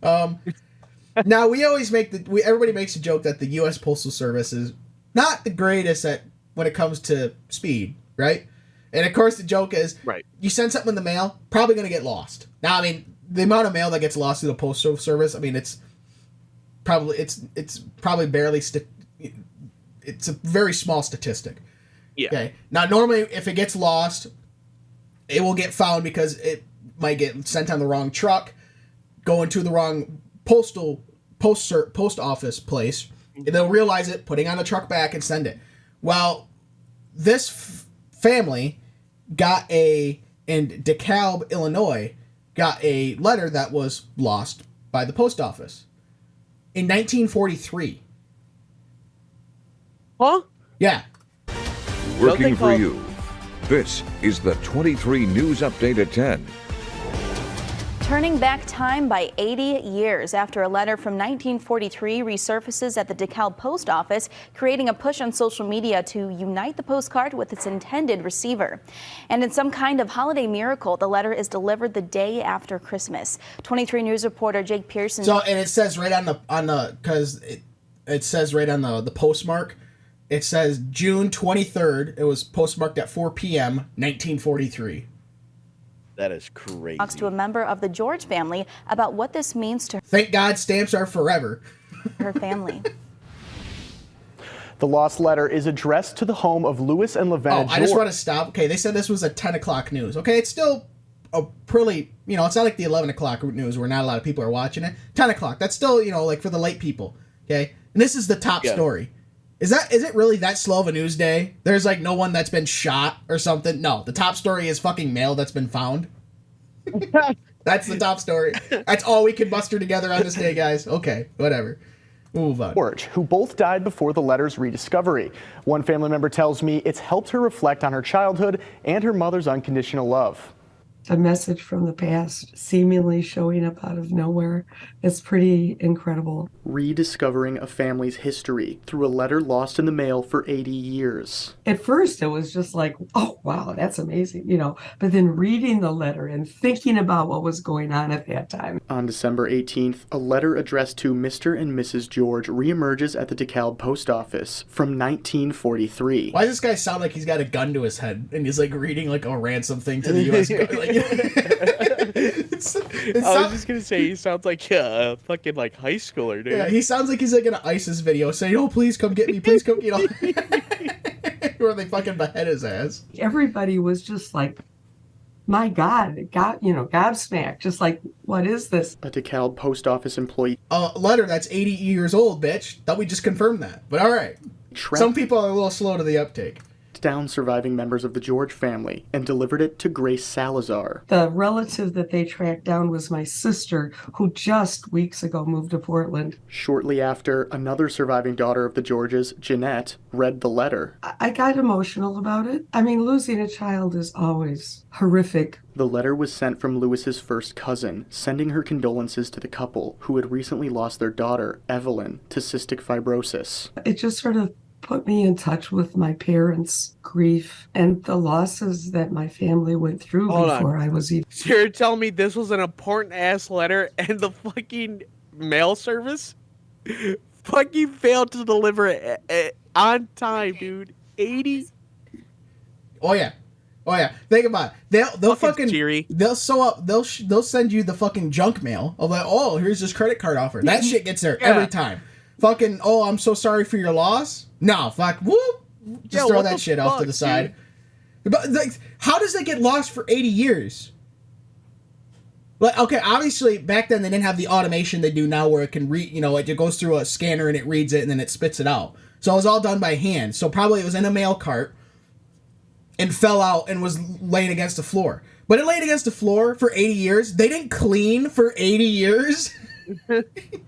Now we always everybody makes a joke that the U.S. Postal Service is not the greatest at when it comes to speed, right? And of course the joke is, right, you send something in the mail, probably going to get lost. Now, I mean, the amount of mail that gets lost through the Postal Service, I mean, it's probably barely it's a very small statistic. Yeah. Okay. Now, normally, if it gets lost, it will get found because it might get sent on the wrong truck, go into the wrong post office place, They'll realize it, putting on the truck back and send it. Well, this family got in DeKalb, Illinois, got a letter that was lost by the post office in 1943. Huh? Yeah. Working for you. This is the 23 News Update at 10. Turning back time by 80 years after a letter from 1943 resurfaces at the DeKalb post office, creating a push on social media to unite the postcard with its intended receiver. And in some kind of holiday miracle, the letter is delivered the day after Christmas. 23 News reporter Jake Pearson. So, and it says right on the because it says right on the postmark, it says June 23rd. It was postmarked at 4 p.m. 1943. That is crazy. Talks to a member of the George family about what this means to Thank God stamps are forever. her family. The lost letter is addressed to the home of Louis and Lavenna I just want to stop. Okay, they said this was a 10 o'clock news. Okay, it's still a pretty, it's not like the 11 o'clock news where not a lot of people are watching it. 10 o'clock, that's still, like for the late people. Okay, and this is the top story. Is it really that slow of a news day? There's like no one that's been shot or something? No, the top story is fucking mail that's been found. That's the top story. That's all we can muster together on this day, guys. Okay, whatever. We'll move on. George, who both died before the letter's rediscovery. One family member tells me it's helped her reflect on her childhood and her mother's unconditional love. A message from the past seemingly showing up out of nowhere. It's pretty incredible. Rediscovering a family's history through a letter lost in the mail for 80 years. At first, it was just like, oh, wow, that's amazing, But then reading the letter and thinking about what was going on at that time. On December 18th, a letter addressed to Mr. and Mrs. George reemerges at the DeKalb post office from 1943. Why does this guy sound like he's got a gun to his head and he's like reading like a ransom thing to the U.S. government? I was just gonna say he sounds like a fucking like high schooler, dude. Yeah, he sounds like he's like in an ISIS video saying, "Oh, please come get me, please come get me." Where they fucking behead his ass. Everybody was just like, "My God, gobsmacked." Just like, what is this? A DeKalb post office employee. A letter that's 80 years old, bitch. Thought we just confirmed that, but all right. Some people are a little slow to the uptake. Down surviving members of the George family and delivered it to Grace Salazar. The relative that they tracked down was my sister, who just weeks ago moved to Portland. Shortly after, another surviving daughter of the Georges, Jeanette, read the letter. I got emotional about it. I mean, losing a child is always horrific. The letter was sent from Louis's first cousin, sending her condolences to the couple who had recently lost their daughter, Evelyn, to cystic fibrosis. It just sort of put me in touch with my parents' grief and the losses that my family went through before I was even. So you're telling me this was an important ass letter and the fucking mail service fucking failed to deliver it on time, dude? 80? Oh yeah. Think about it. They'll fucking Siri. they'll sew up. They'll send you the fucking junk mail of like, oh, here's this credit card offer. That shit gets there every time. Fucking, oh, I'm so sorry for your loss. No, fuck, whoop. Just throw that shit off to the side. But like, how does that get lost for 80 years? Like, okay, obviously back then they didn't have the automation they do now, where it can read. It goes through a scanner and it reads it and then it spits it out. So it was all done by hand. So probably it was in a mail cart and fell out and was laying against the floor. But it laid against the floor for 80 years. They didn't clean for 80 years.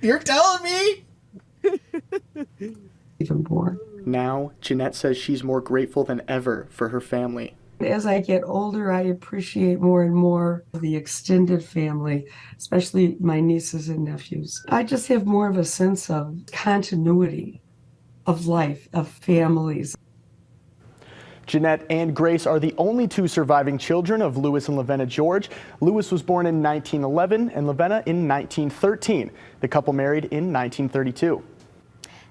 You're telling me? Even more. Now, Jeanette says she's more grateful than ever for her family. As I get older, I appreciate more and more the extended family, especially my nieces and nephews. I just have more of a sense of continuity of life, of families. Jeanette and Grace are the only two surviving children of Louis and Lavenna George. Louis was born in 1911 and Lavenna in 1913. The couple married in 1932.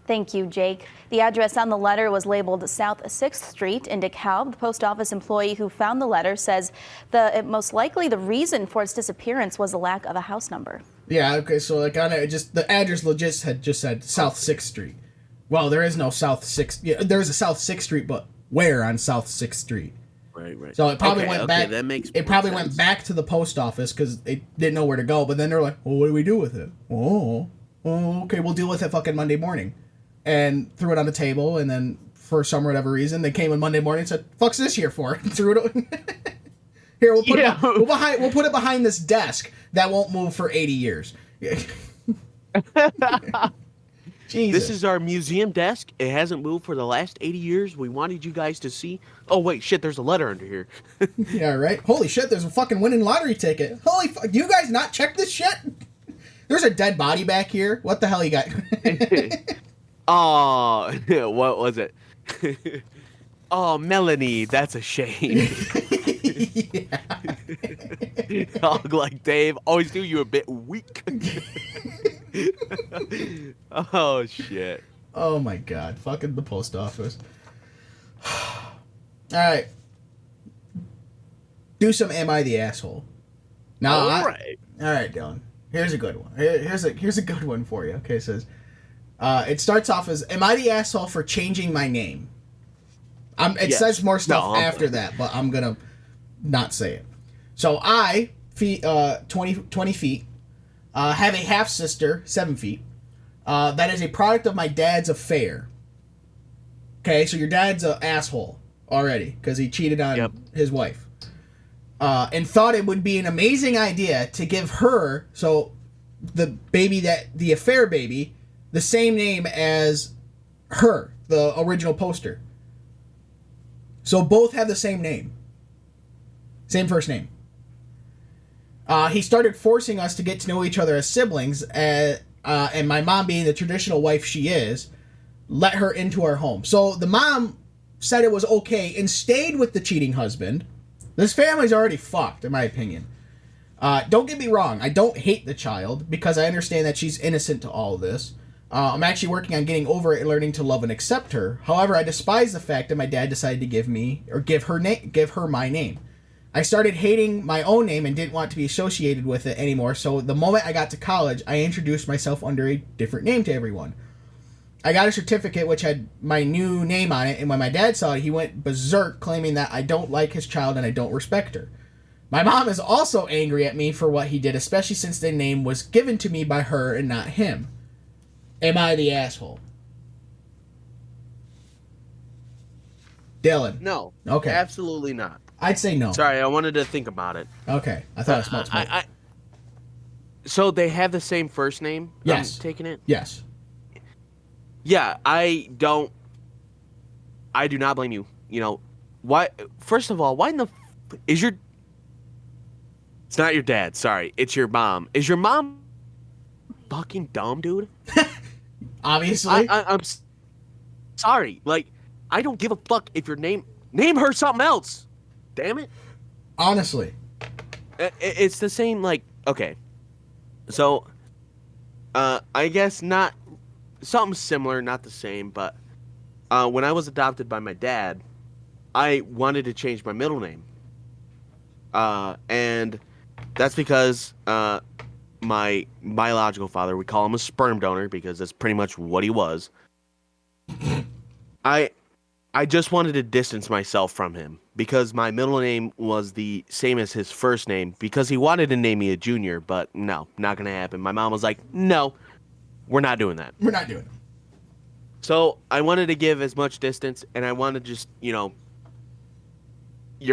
Thank you, Jake. The address on the letter was labeled South 6th Street in DeKalb. The post office employee who found the letter says most likely the reason for its disappearance was the lack of a house number. Yeah, okay, so like on it, the address legit had just said South 6th Street. Well, there is no South 6th. Yeah, there is a South 6th Street, but where on South 6th Street? Right. So it probably went back. That makes it probably went back to the post office because they didn't know where to go. But then they're like, well, what do we do with it? Oh, okay, we'll deal with it fucking Monday morning. and threw it on the table, and then for some whatever reason, they came on Monday morning and said, "Fuck's this here for?" And threw it. Here, we'll put it behind this desk that won't move for 80 years. Jesus. This is our museum desk. It hasn't moved for the last 80 years. We wanted you guys to see. Oh, wait, shit, there's a letter under here. Yeah, right? Holy shit, there's a fucking winning lottery ticket. Holy fuck, you guys not check this shit? There's a dead body back here. What the hell you got? Oh, what was it? Oh, Melanie, that's a shame. Oh, like Dave, always knew you were a bit weak. Oh, shit. Oh my god, fucking the post office. Alright. Do some Am I the Asshole? Now, Alright, Dylan. Here's a good one. Here's a good one for you. Okay, it says, it starts off as, am I the asshole for changing my name? It says more stuff after that, but I'm gonna not say it. So I, 20 feet, have a half sister, 7 feet. That is a product of my dad's affair. Okay, so your dad's an asshole already because he cheated on his wife. And thought it would be an amazing idea to give her, so the affair baby, the same name as her, the original poster. So both have the same name. Same first name. He started forcing us to get to know each other as siblings, and my mom, being the traditional wife she is, let her into our home. So the mom said it was okay and stayed with the cheating husband. This family's already fucked, in my opinion. Don't get me wrong, I don't hate the child, because I understand that she's innocent to all of this. I'm actually working on getting over it and learning to love and accept her. However, I despise the fact that my dad decided to give her my name. I started hating my own name and didn't want to be associated with it anymore, so the moment I got to college, I introduced myself under a different name to everyone. I got a certificate which had my new name on it, and when my dad saw it, he went berserk, claiming that I don't like his child and I don't respect her. My mom is also angry at me for what he did, especially since the name was given to me by her and not him. Am I the asshole? Dillon. No. Okay. Absolutely not. I'd say no. Sorry, I wanted to think about it. Okay. I thought I smelled smoke. So they have the same first name? Yes. I'm taking it? Yes. Yeah, I do not blame you. You know, why? First of all, why in the is your? It's not your dad. Sorry, it's your mom. Is your mom fucking dumb, dude? Obviously. I'm sorry. Like, I don't give a fuck if your name her something else. Damn it. Honestly. It's the same. Like, okay, so I guess not. Something similar, not the same, but when I was adopted by my dad, I wanted to change my middle name. And that's because my biological father, we call him a sperm donor because that's pretty much what he was. I just wanted to distance myself from him because my middle name was the same as his first name because he wanted to name me a junior, but no, not going to happen. My mom was like, no. We're not doing that. We're not doing it. So I wanted to give as much distance, and I wanted to just, you're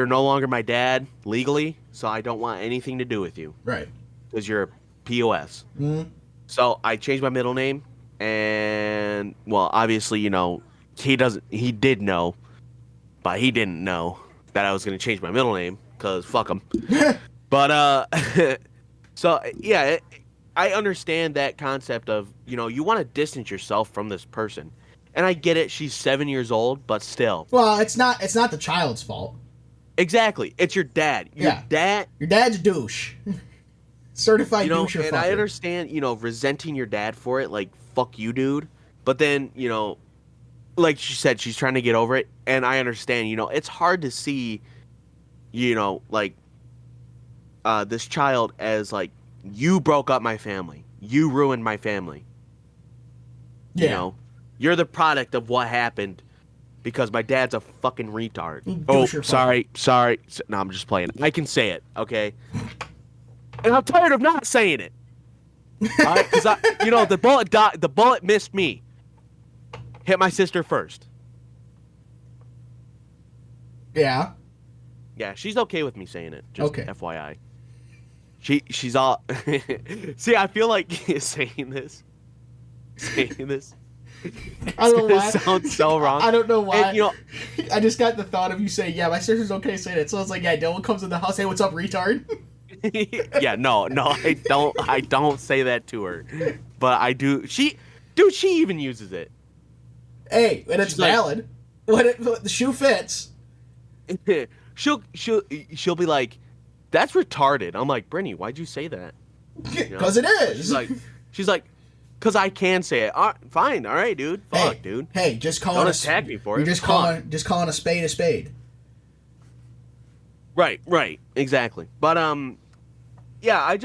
no longer my dad legally, so I don't want anything to do with you. Right. Because you're a POS. Mm-hmm. So I changed my middle name, and, well, obviously, he did know, but he didn't know that I was going to change my middle name, because fuck him. But, so, yeah, I understand that concept of, you want to distance yourself from this person. And I get it, she's 7 years old, but still. Well, it's not the child's fault. Exactly. It's your dad. Your dad's a douche. Certified douche. And I understand, resenting your dad for it, like, fuck you, dude. But then, like she said, she's trying to get over it. And I understand, it's hard to see, like, this child as, like, you broke up my family. You ruined my family. Yeah. You're the product of what happened because my dad's a fucking retard. Sorry. No, I'm just playing. I can say it, okay? And I'm tired of not saying it. All right? Because, the bullet missed me. hit my sister first. Yeah. Yeah, she's okay with me saying it. Just Okay. FYI. She's all. See, I feel like saying this. I don't know why. It sounds so wrong. I don't know why. And, I just got the thought of you saying, "Yeah, my sister's okay saying it." So it's like, "Yeah, Dylan comes in the house, hey, what's up, retard?" yeah, no, I don't say that to her, but I do. She even uses it. Hey, and it's She's like- valid. When the shoe fits. She'll be like, "That's retarded." I'm like, "Brittany, why'd you say that?" Because it is. She's like, "Cause I can say it." Fine, all right, dude. Fuck, dude. Hey, just call Don't it. attack me for You're it. just Come calling a spade a spade. Right, exactly. But yeah, I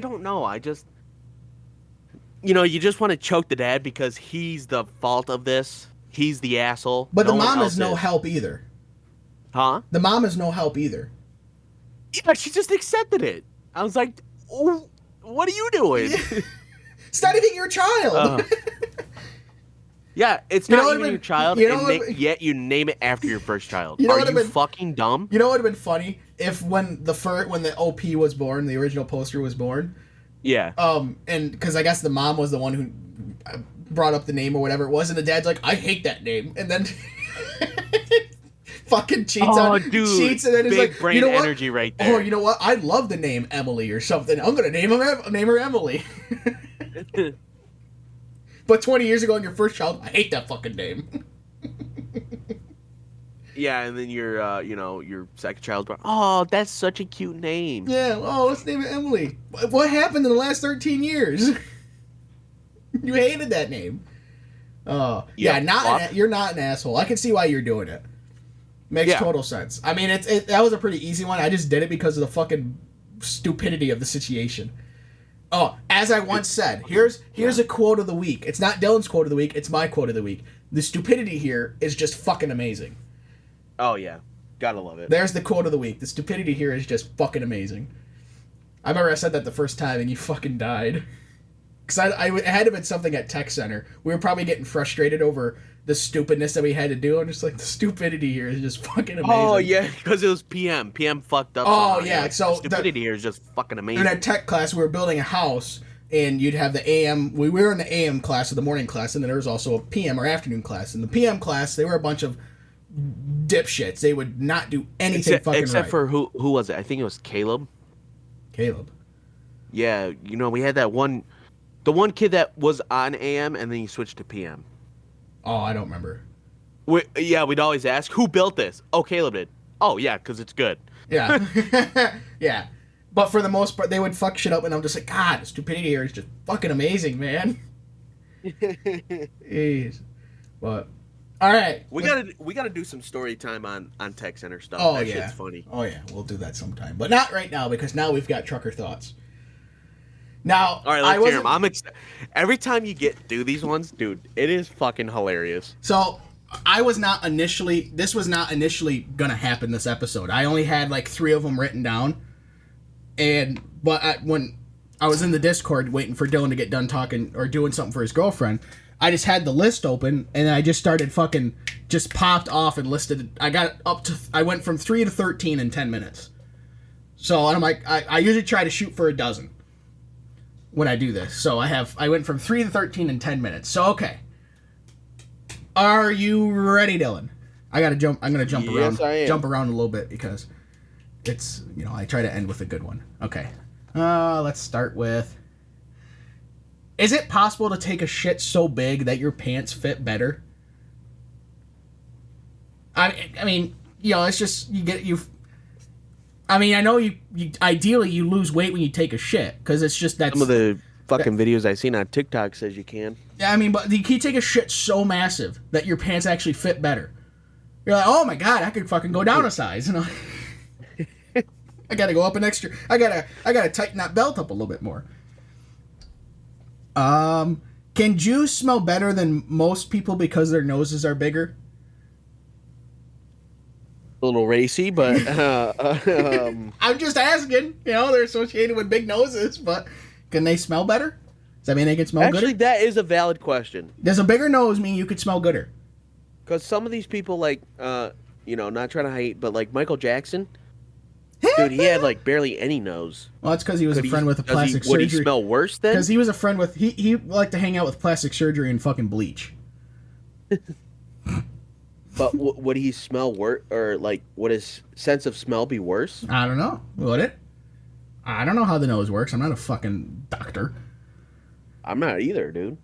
don't know. You just want to choke the dad because he's the fault of this. He's the asshole. But No the one mom else is no help either. Huh? The mom is no help either. Yeah, she just accepted it. I was like, oh, what are you doing? It's not even your child. Yeah, it's You know not what even would've your been- child, you know and what would've- yet you name it after your first child. You know Are what've you been- fucking dumb? You know what would have been funny if when the OP was born, the original poster was born. Yeah. And because I guess the mom was the one who brought up the name or whatever it was, and the dad's like, "I hate that name," and then fucking cheats cheats, and then he's big like, brain "You know what? energy right there. Oh, you know what? I love the name Emily or something. I'm gonna name her Emily." But 20 years ago, in your first child, I hate that fucking name. Yeah, and then your second child's born. Oh, that's such a cute name. Yeah. Oh, let's name it Emily. What happened in the last 13 years? You hated that name. Oh, yeah. You're not an asshole. I can see why you're doing it. Makes total sense. I mean, that was a pretty easy one. I just did it because of the fucking stupidity of the situation. Oh, as I once said, here's a quote of the week. It's not Dylan's quote of the week. It's my quote of the week. The stupidity here is just fucking amazing. Oh yeah, gotta love it. There's the quote of the week. The stupidity here is just fucking amazing. I remember I said that the first time and you fucking died. Because it had to have been something at Tech Center. We were probably getting frustrated over the stupidness that we had to do. I'm just like, the stupidity here is just fucking amazing. Oh yeah, because it was PM. PM fucked up. Oh, somehow. yeah, so the stupidity here is just fucking amazing. In that tech class, we were building a house, and you'd have the AM. We were in the AM class, or the morning class, and then there was also a PM or afternoon class. In the PM class, they were a bunch of dipshits. They would not do anything except right. for who was it? I think it was Caleb. Caleb. Yeah, we had the one kid that was on AM, and then he switched to PM. Oh, I don't remember. We'd always ask, who built this? Oh, Caleb did. Oh, yeah, because it's good. Yeah. Yeah. But for the most part, they would fuck shit up, and I'm just like, God, the stupidity here is just fucking amazing, man. Jeez. But, all right. We gotta do some story time on Tech Center stuff. Oh, that yeah. shit's funny. Oh, yeah. We'll do that sometime. But not right now, because now we've got trucker thoughts. Now, all right, let's hear them. Every time you do these ones, dude, it is fucking hilarious. So, this was not initially gonna happen this episode. I only had like 3 of them written down. When I was in the Discord waiting for Dylan to get done talking or doing something for his girlfriend, I just had the list open and I just started just popped off and listed. I went from 3 to 13 in 10 minutes. So I'm like, I usually try to shoot for a dozen when I do this. So I went from 3 to 13 in 10 minutes. So, okay. Are you ready, Dylan? I'm gonna jump around. Yes, I am. Jump around a little bit because it's, I try to end with a good one. Okay. Let's start with, is it possible to take a shit so big that your pants fit better? I mean, it's just, I know you ideally you lose weight when you take a shit because it's just that Some of the fucking videos I've seen on TikTok says you can. Yeah, I mean, but you can take a shit so massive that your pants actually fit better. You're like, oh my God, I could fucking go down a size. I gotta go up an extra. I gotta tighten that belt up a little bit more. Can Jews smell better than most people because their noses are bigger? A little racy, but I'm just asking. They're associated with big noses, but can they smell better? Does that mean they can smell Actually, gooder? that is a valid question. Does a bigger nose mean you could smell gooder? Because some of these people, like, not trying to hate, but like Michael Jackson, dude, he had like barely any nose. Well, that's because he was a friend with a plastic Would surgery. he smell worse then? Because he was a friend with he liked to hang out with plastic surgery and fucking bleach. But would he smell worse, or like would his sense of smell be worse? I don't know. Would it? I don't know how the nose works. I'm not a fucking doctor. I'm not either, dude.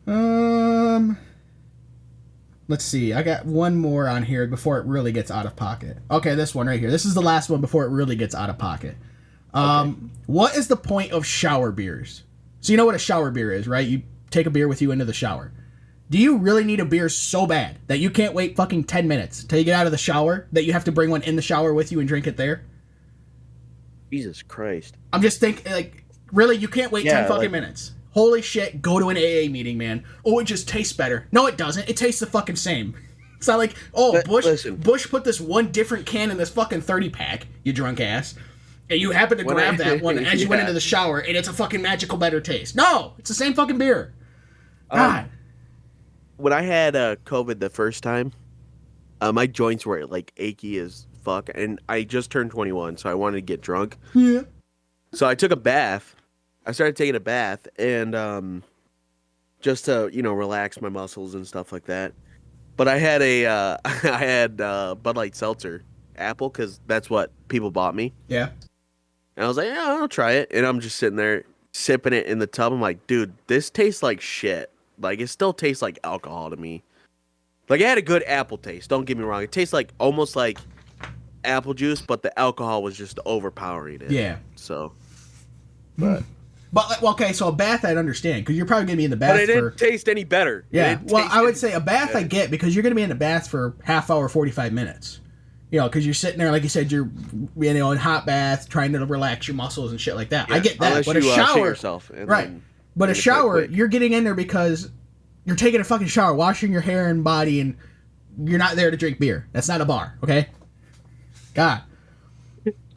Let's see. I got one more on here before it really gets out of pocket. Okay, this one right here. This is the last one before it really gets out of pocket. Okay. What is the point of shower beers? So you know what a shower beer is, right? You take a beer with you into the shower. Do you really need a beer so bad that you can't wait fucking 10 minutes till you get out of the shower that you have to bring one in the shower with you and drink it there? Jesus Christ. I'm just thinking, like, really, you can't wait 10 fucking like- minutes. Holy shit, go to an AA meeting, man. Oh, it just tastes better. No, it doesn't. It tastes the fucking same. It's not like, oh, But Bush listen. Bush put this one different can in this fucking 30-pack, you drunk ass. And you happen to When grab I- that one as you went Yeah. into the shower, and it's a fucking magical better taste. No, it's the same fucking beer. God. When I had COVID the first time, my joints were like achy as fuck, and I just turned 21, so I wanted to get drunk. Yeah. So I took a bath. I started taking a bath, and just to relax my muscles and stuff like that. But I had Bud Light Seltzer Apple because that's what people bought me. Yeah. And I was like, yeah, I'll try it. And I'm just sitting there sipping it in the tub. I'm like, dude, this tastes like shit. Like, it still tastes like alcohol to me. Like, it had a good apple taste. Don't get me wrong. It tastes like almost like apple juice, but the alcohol was just overpowering it. Yeah. So, But, well, okay, so a bath I'd understand, because you're probably going to be in the bath but it for... didn't taste any better. It Yeah, didn't well, taste I would any say a bath I better. get, because you're going to be in the bath for half hour, 45 minutes. You know, because you're sitting there, like you said, you're in hot bath, trying to relax your muscles and shit like that. I Yeah, get that. unless But a you, shit shower... yourself and right. then But a take it shower, quick. you're getting in there because you're taking a fucking shower, washing your hair and body, and you're not there to drink beer. That's not a bar, okay? God.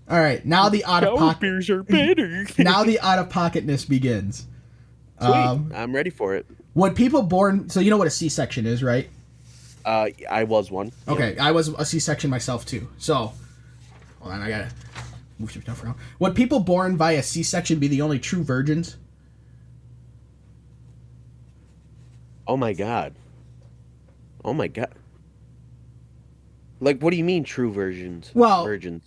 All right, now the out-of-pocket... beers are better. Now the out-of-pocketness begins. Sweet. I'm ready for it. When people born... So you know what a C-section is, right? I was one. Okay, I was a C-section myself too. So, hold on, I gotta move some stuff around. Would people born via C-section be the only true virgins? Oh my god. Oh my god. Like, what do you mean true virgins? Well- virgins.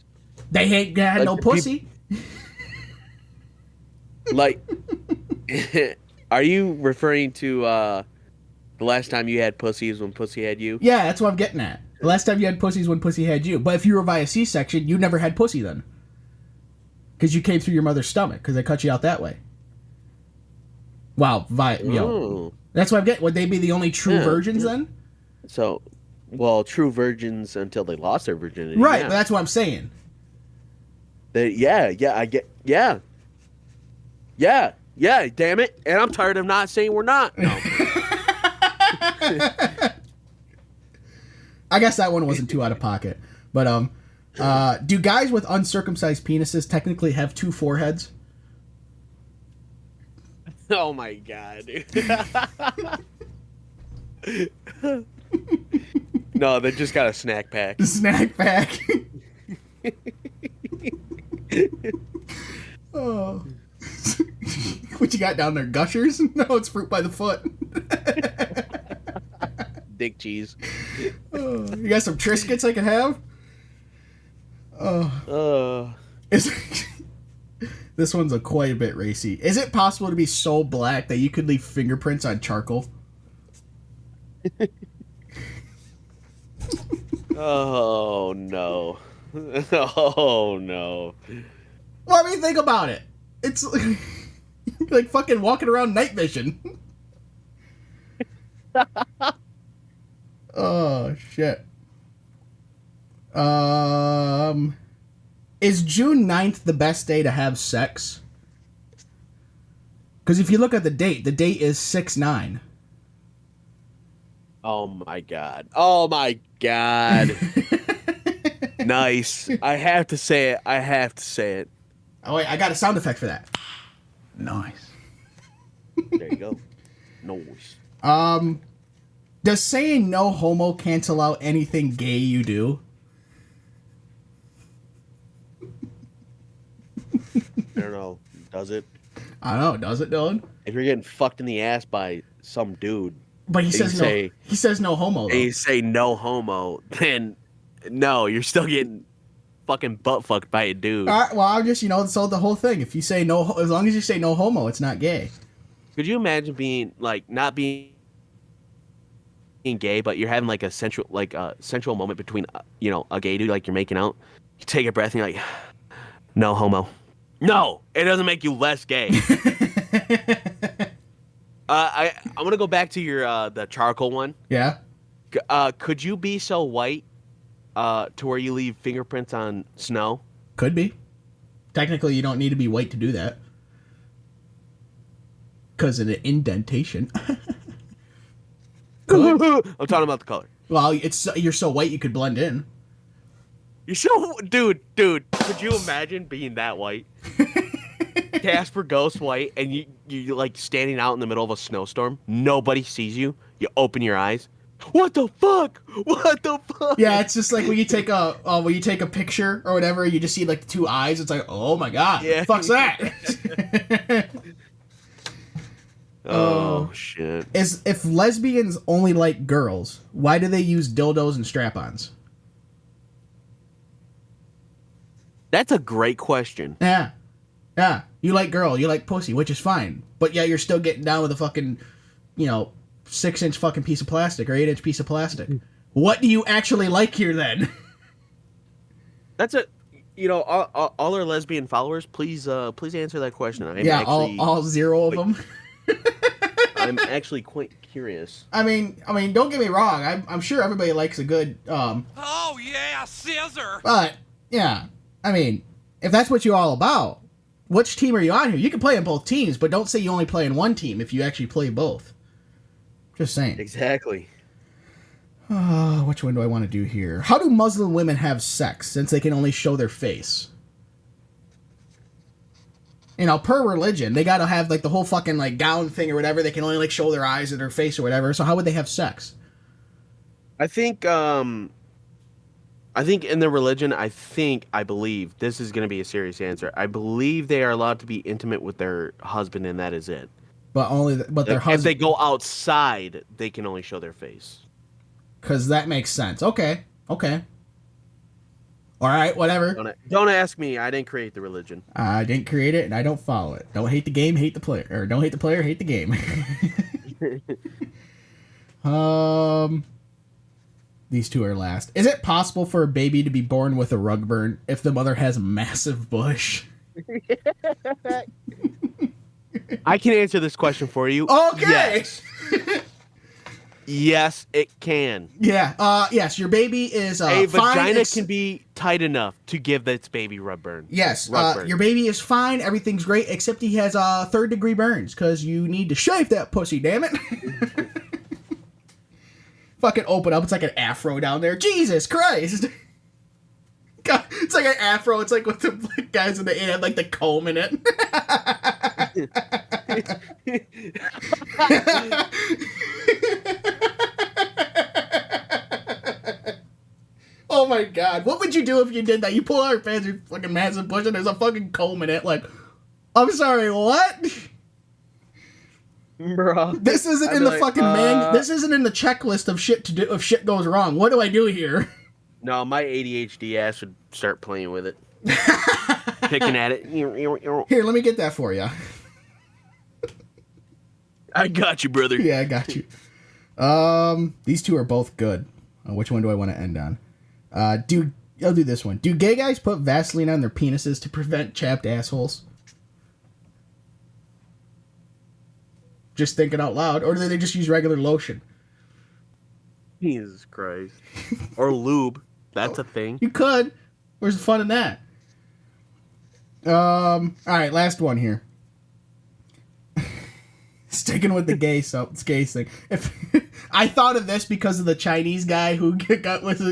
They ain't had Like, no pussy. Like, are you referring to the last time you had pussy is when pussy had you? Yeah, that's what I'm getting at. The last time you had pussy is when pussy had you. But if you were via C-section, you never had pussy then. Because you came through your mother's stomach, because they cut you out that way. Wow, Oh. that's what I'm getting. Would they be the only true Yeah, virgins yeah. then? So, well, true virgins until they lost their virginity. Right, yeah. but that's what I'm saying. Yeah, I get, yeah, damn it. And I'm tired of not saying we're not. No. I guess that one wasn't too out of pocket. But do guys with uncircumcised penises technically have two foreheads? Oh my god, dude. No, they just got a snack pack. The snack pack. Oh. What you got down there? Gushers? No, it's fruit by the foot. Dick cheese. Oh, you got some Triscuits I can have? This one's quite a bit racy. Is it possible to be so black that you could leave fingerprints on charcoal? Oh no. Oh no. Well, I mean, think about it. It's like fucking walking around night vision. Oh, shit. Is June 9th the best day to have sex? Because if you look at the date is 6/9. Oh my god. Oh my god. Nice. I have to say it. Oh, wait, I got a sound effect for that. Nice. There you go. Noise. Does saying no homo cancel out anything gay you do? I don't know. Does it? I don't know. Does it, Dylan? If you're getting fucked in the ass by some dude, But he and says you no. say- He says no homo. and Though. you say no homo, then no, you're still getting fucking butt fucked by a dude. All right, well, I'm just so the whole thing. If you say no, as long as you say no homo, it's not gay. Could you imagine being like not being gay, but you're having like a sensual moment between a gay dude, like you're making out. You take a breath and you're like, no homo. No, it doesn't make you less gay. I'm gonna go back to your the charcoal one. Yeah. Could you be so white to where you leave fingerprints on snow? Could be. Technically, you don't need to be white to do that. Because of the indentation. I'm talking about the color. Well, you're so white you could blend in. You're so dude. Could you imagine being that white? Casper Ghost white, and you like standing out in the middle of a snowstorm. Nobody sees you. You open your eyes. What the fuck? What the fuck? Yeah, it's just like when you take a picture or whatever, you just see like the two eyes. It's like, oh my god, Yeah. what the fuck's that? Oh shit. If lesbians only like girls, why do they use dildos and strap-ons? That's a great question. Yeah. You like girl, you like pussy, which is fine, but yeah, you're still getting down with a fucking, 6-inch fucking piece of plastic or 8-inch piece of plastic. What do you actually like here then? That's all our lesbian followers, please answer that question. All 0 of them. I'm actually quite curious. I mean, don't get me wrong. I'm sure everybody likes a good. Oh yeah, scissor. But yeah, I mean, if that's what you're all about, which team are you on here? You can play in both teams, but don't say you only play in one team if you actually play both. Just saying. Exactly. Which one do I want to do here? How do Muslim women have sex since they can only show their face? Per religion, they gotta have like the whole fucking like gown thing or whatever. They can only like show their eyes or their face or whatever. So how would they have sex? I think in their religion, I believe this is going to be a serious answer. I believe they are allowed to be intimate with their husband, and that is it. But their If husband. they go outside, they can only show their face. Because that makes sense. Okay. All right, whatever. Don't ask me. I didn't create the religion. I didn't create it, and I don't follow it. Don't hate the game, hate the player. Or don't hate the player, hate the game. These two are last. Is it possible for a baby to be born with a rug burn if the mother has a massive bush? I can answer this question for you. Okay. Yes. Yes, it can. Yeah. Yes, your baby is A fine. vagina can be tight enough to give its baby rug burn. Yes, Rug burn. your baby is fine. Everything's great, except he has 3rd-degree burns because you need to shave that pussy. Damn it! Fucking open up. It's like an afro down there. Jesus Christ! God, it's like an afro. It's like with the black guys in the end, like the comb in it. Oh my god. What would you do if you did that? You pull out your pants, your fucking massive bush, and there's a fucking comb in it. Like, I'm sorry, what? Bro. This isn't in the fucking This isn't in the checklist of shit to do if shit goes wrong. What do I do here? No, my ADHD ass would start playing with it. Picking at it. Here, let me get that for you. I got you, brother. Yeah, I got you. These two are both good. Which one do I want to end on? I'll do this one. Do gay guys put Vaseline on their penises to prevent chapped assholes? Just thinking out loud, or do they just use regular lotion? Jesus Christ. Or lube. That's a thing. You could. Where's the fun in that? All right, last one here. Sticking with the gay thing. If I thought of this because of the Chinese guy who was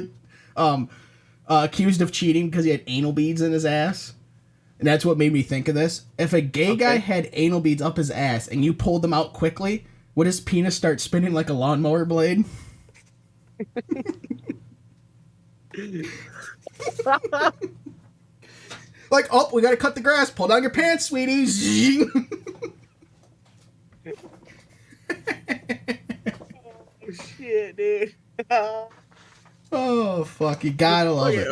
accused of cheating because he had anal beads in his ass. and that's what made me think of this. If a gay guy had anal beads up his ass and you pulled them out quickly, would his penis start spinning like a lawnmower blade? Like, oh, we gotta cut the grass. Pull down your pants, sweetie. Shit, dude. Oh, fuck. You gotta love it.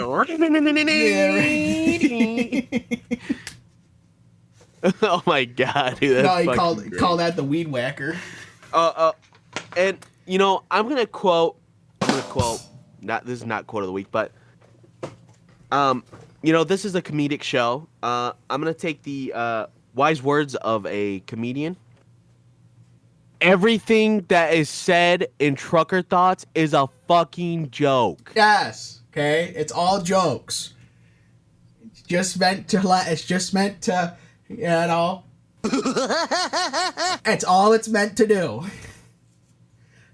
Oh my god, dude. That's No, he fucking called that the weed whacker. And you know, I'm gonna quote. Not this is not quote of the week, but you know, this is a comedic show. I'm gonna take the wise words of a comedian. Everything that is said in Trucker Thoughts is a fucking joke. Yes. Okay. It's all jokes. It's just meant to. You know. It's all it's meant to do.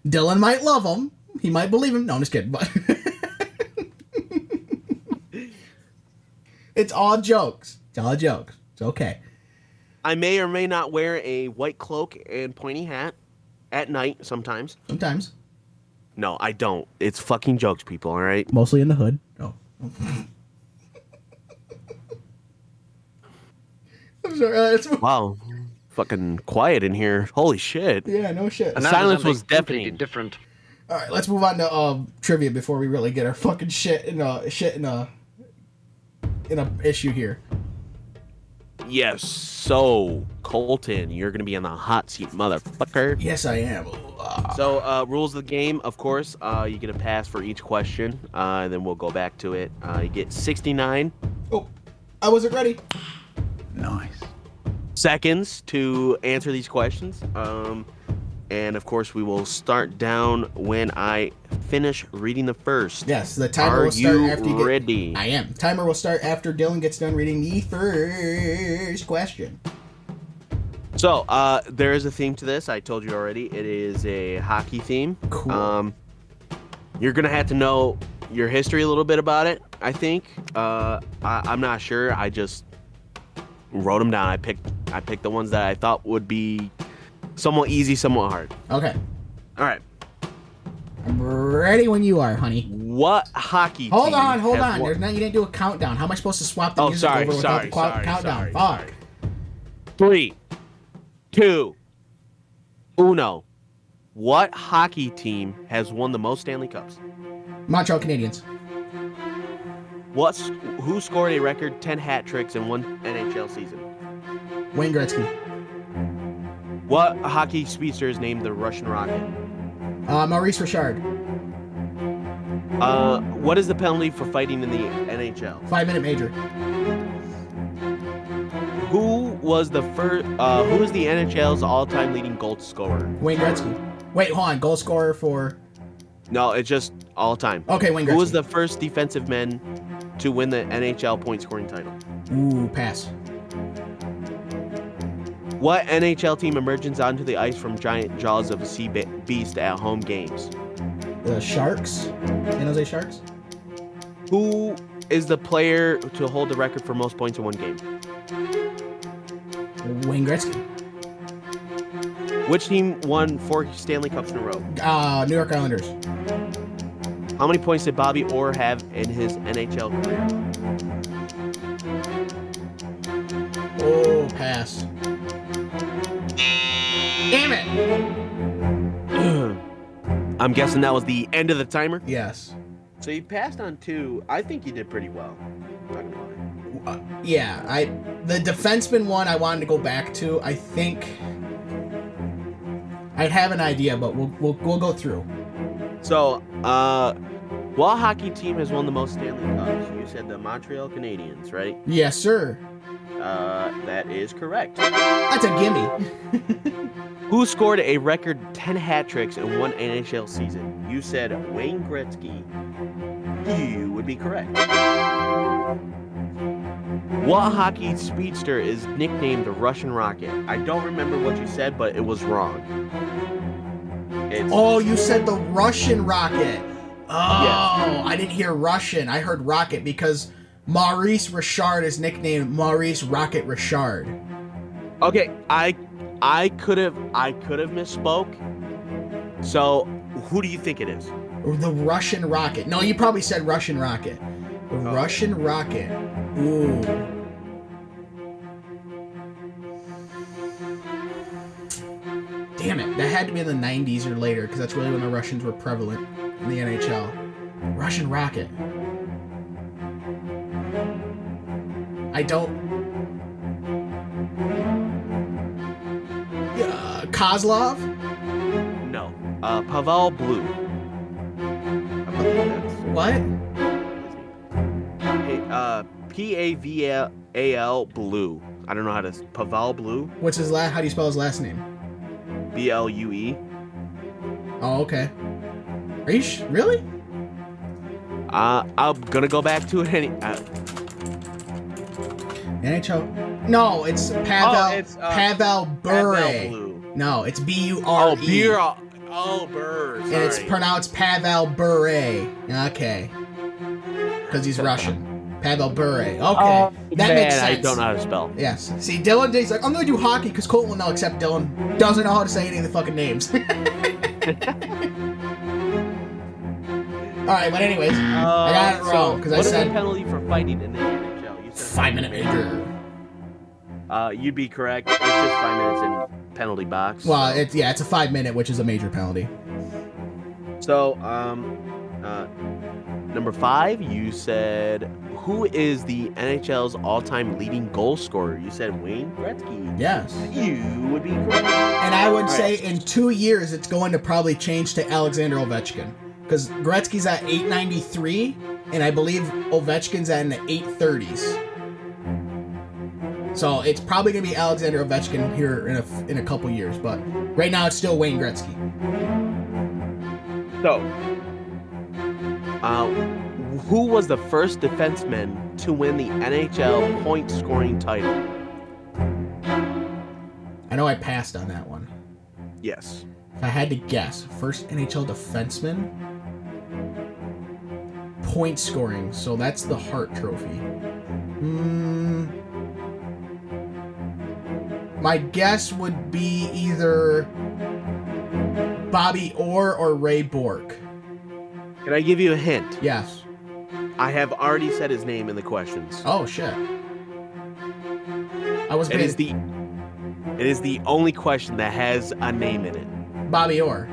Dillon might love him. He might believe him. No, I'm just kidding. But it's all jokes. It's all jokes. It's okay. I may or may not wear a white cloak and pointy hat at night sometimes. Sometimes. No, I don't. It's fucking jokes, people, all right? Mostly in the hood. Oh. I'm sorry. Wow. Fucking quiet in here. Holy shit. Yeah, no shit. The silence was deafening. Different. All right, let's move on to trivia before we really get our fucking shit in a issue here. Yes. So, Colton, you're going to be in the hot seat, motherfucker. Yes, I am. So, rules of the game, of course, you get a pass for each question, and then we'll go back to it. You get 69 Oh, I wasn't ready. Nice. seconds to answer these questions. And, of course, we will start down when I finish reading the first. Yes, the timer will start after you get... ready? I am. Timer will start after Dillon gets done reading the first question. So, there is a theme to this. I told you already. It is a hockey theme. Cool. You're going to have to know your history a little bit about it, I think. I'm not sure. I just wrote them down. I picked the ones that I thought would be somewhat easy, somewhat hard. Okay. All right. I'm ready when you are, honey. What hockey Hold team on. has There's no, you didn't do a countdown. How am I supposed to swap the music over without the countdown? Fuck. 3, 2, 1. What hockey team has won the most Stanley Cups? Montreal Canadiens. Who scored a record 10 hat tricks in one NHL season? Wayne Gretzky. What hockey speedster is named the Russian Rocket? Maurice Richard. What is the penalty for fighting in the NHL? 5-minute major. Who was the NHL's all-time leading goal scorer? Wayne Gretzky. Wait, hold on. Goal scorer for... No, it's just all-time. Okay, Wayne Gretzky. Who was the first defensive man to win the NHL point-scoring title? Ooh, pass. What NHL team emerges onto the ice from giant jaws of a sea beast at home games? The Sharks. San Jose Sharks. Who is the player to hold the record for most points in one game? Wayne Gretzky. Which team won 4 Stanley Cups in a row? New York Islanders. How many points did Bobby Orr have in his NHL career? Oh, pass. Damn it! I'm guessing that was the end of the timer? Yes. So you passed on 2. I think you did pretty well. Not gonna lie. Yeah, the defenseman one I wanted to go back to. I think I'd have an idea, but we'll go through. So, what hockey team has won the most Stanley Cups? You said the Montreal Canadiens, right? Yes, sir. That is correct. That's a gimme. Who scored a record 10 hat tricks in one NHL season? You said Wayne Gretzky. You would be correct. What hockey speedster is nicknamed the Russian Rocket? I don't remember what you said, but it was wrong. Oh, you said the Russian Rocket. Oh, yes. I didn't hear Russian. I heard Rocket because Maurice Richard is nicknamed Maurice Rocket Richard. Okay, I could have misspoke. So, who do you think it is? The Russian Rocket. No, you probably said Russian Rocket. The Russian Rocket. Ooh. Damn it. That had to be in the 90s or later, because that's really when the Russians were prevalent in the NHL. Russian Rocket. I don't... Kozlov? No. Pavel Blue. I believe that's What? Hey, Paval Blue. I don't know how to... Pavel Blue? What's his last... How do you spell his last name? Blue. Oh, okay. Are you really? I'm gonna go back to it NHL. No, it's Pavel. Pavel Bure. Pavel Blue. No, it's B-U-R-E. Oh, beer. Oh, Burr. And it's pronounced Pavel Bure. Okay. Because he's Russian. Pavel Bure. Okay. That makes sense. I don't know how to spell. Yes. See, Dillon, he's like, I'm going to do hockey because Colton will know, except Dillon doesn't know how to say any of the fucking names. All right, but anyways, I got it wrong because I said... What is the penalty for fighting in the NHL? You said 5-minute major. You'd be correct. It's just 5 minutes in penalty box. Well, it's a 5-minute, which is a major penalty. So, number 5, you said, who is the NHL's all-time leading goal scorer? You said Wayne Gretzky. Yes. You would be correct. And I would say in 2 years, it's going to probably change to Alexander Ovechkin. Because Gretzky's at 893, and I believe Ovechkin's at in the 830s. So it's probably going to be Alexander Ovechkin here in a couple years, but right now it's still Wayne Gretzky. So, who was the first defenseman to win the NHL point scoring title? I know I passed on that one. Yes. If I had to guess, first NHL defenseman, point scoring. So that's the Hart Trophy. My guess would be either Bobby Orr or Ray Bourque. Can I give you a hint? Yes. I have already said his name in the questions. Oh shit. It is the only question that has a name in it. Bobby Orr.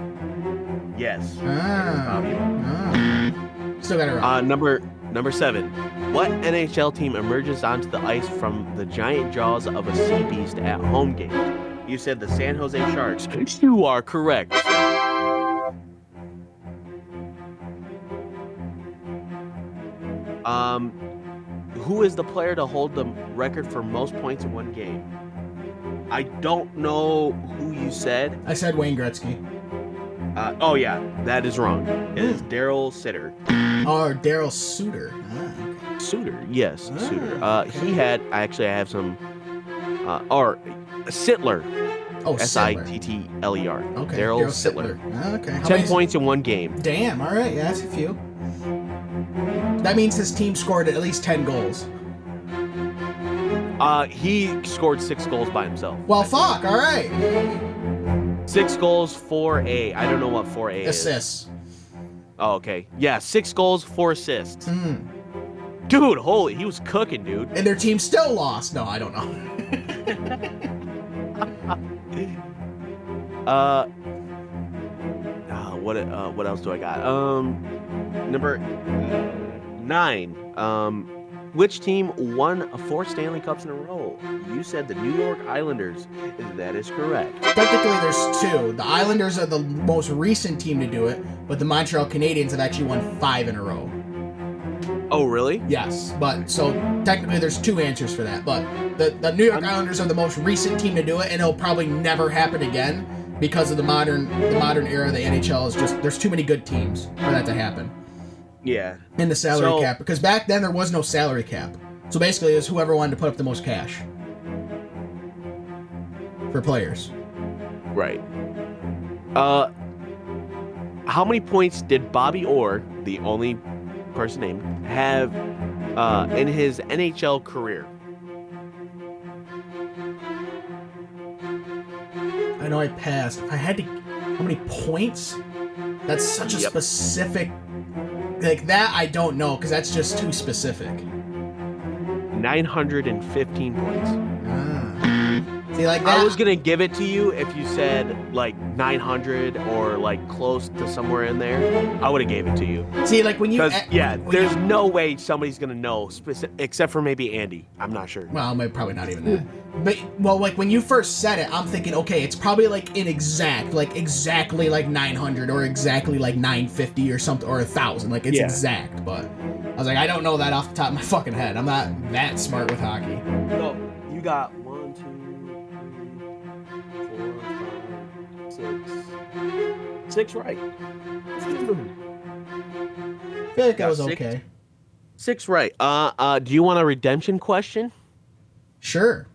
Yes. Bobby Orr. Still got it wrong. Number 7. What NHL team emerges onto the ice from the giant jaws of a sea beast at home games? You said the San Jose Sharks. You are correct. Who is the player to hold the record for most points in one game? I don't know who you said. I said Wayne Gretzky. Oh yeah, that is wrong. It is Daryl Sutter. Oh, Daryl Sutter. Okay. Sutter, yes, Sutter. He had I have some, or Sittler. Oh, Sittler. Okay. Daryl Sittler. Okay. 10 points in one game. Damn. All right. Yeah, that's a few. That means his team scored at least 10 goals. He scored 6 goals by himself. Well, fuck. All right. 6 goals, 4A. I don't know what 4A is. Assists. Oh, okay. Yeah, 6 goals, 4 assists. Dude, holy, he was cooking, dude. And their team still lost. No, I don't know. What else do I got? Number 9. Which team won 4 Stanley Cups in a row? You said the New York Islanders. That is correct. Technically, there's 2. The Islanders are the most recent team to do it, but the Montreal Canadiens have actually won 5 in a row. Oh, really? Yes, but so technically there's 2 answers for that. But the New York Islanders are the most recent team to do it, and it'll probably never happen again because of the modern era of the NHL is just there's too many good teams for that to happen. Yeah. And the salary cap, because back then there was no salary cap. So basically it was whoever wanted to put up the most cash for players. Right. How many points did Bobby Orr, the only person named, have in his NHL career? I know I passed. If I had to, how many points? That's such a specific. Like that, I don't know because that's just too specific. 915 points. See, like that. I was gonna give it to you if you said like 900 or like close to somewhere in there. I would have gave it to you. See, like when you. There's no way somebody's gonna know except for maybe Andy. I'm not sure. Well, maybe probably not even that. But like when you first said it, I'm thinking, okay, it's probably like exactly like 900 or exactly like 950 or something or 1,000. Like it's exact. But I was like, I don't know that off the top of my fucking head. I'm not that smart with hockey. So you got 1, 2, 3, 4, 5, 6 right. I feel like that was okay. 6 right. Do you want a redemption question? Sure.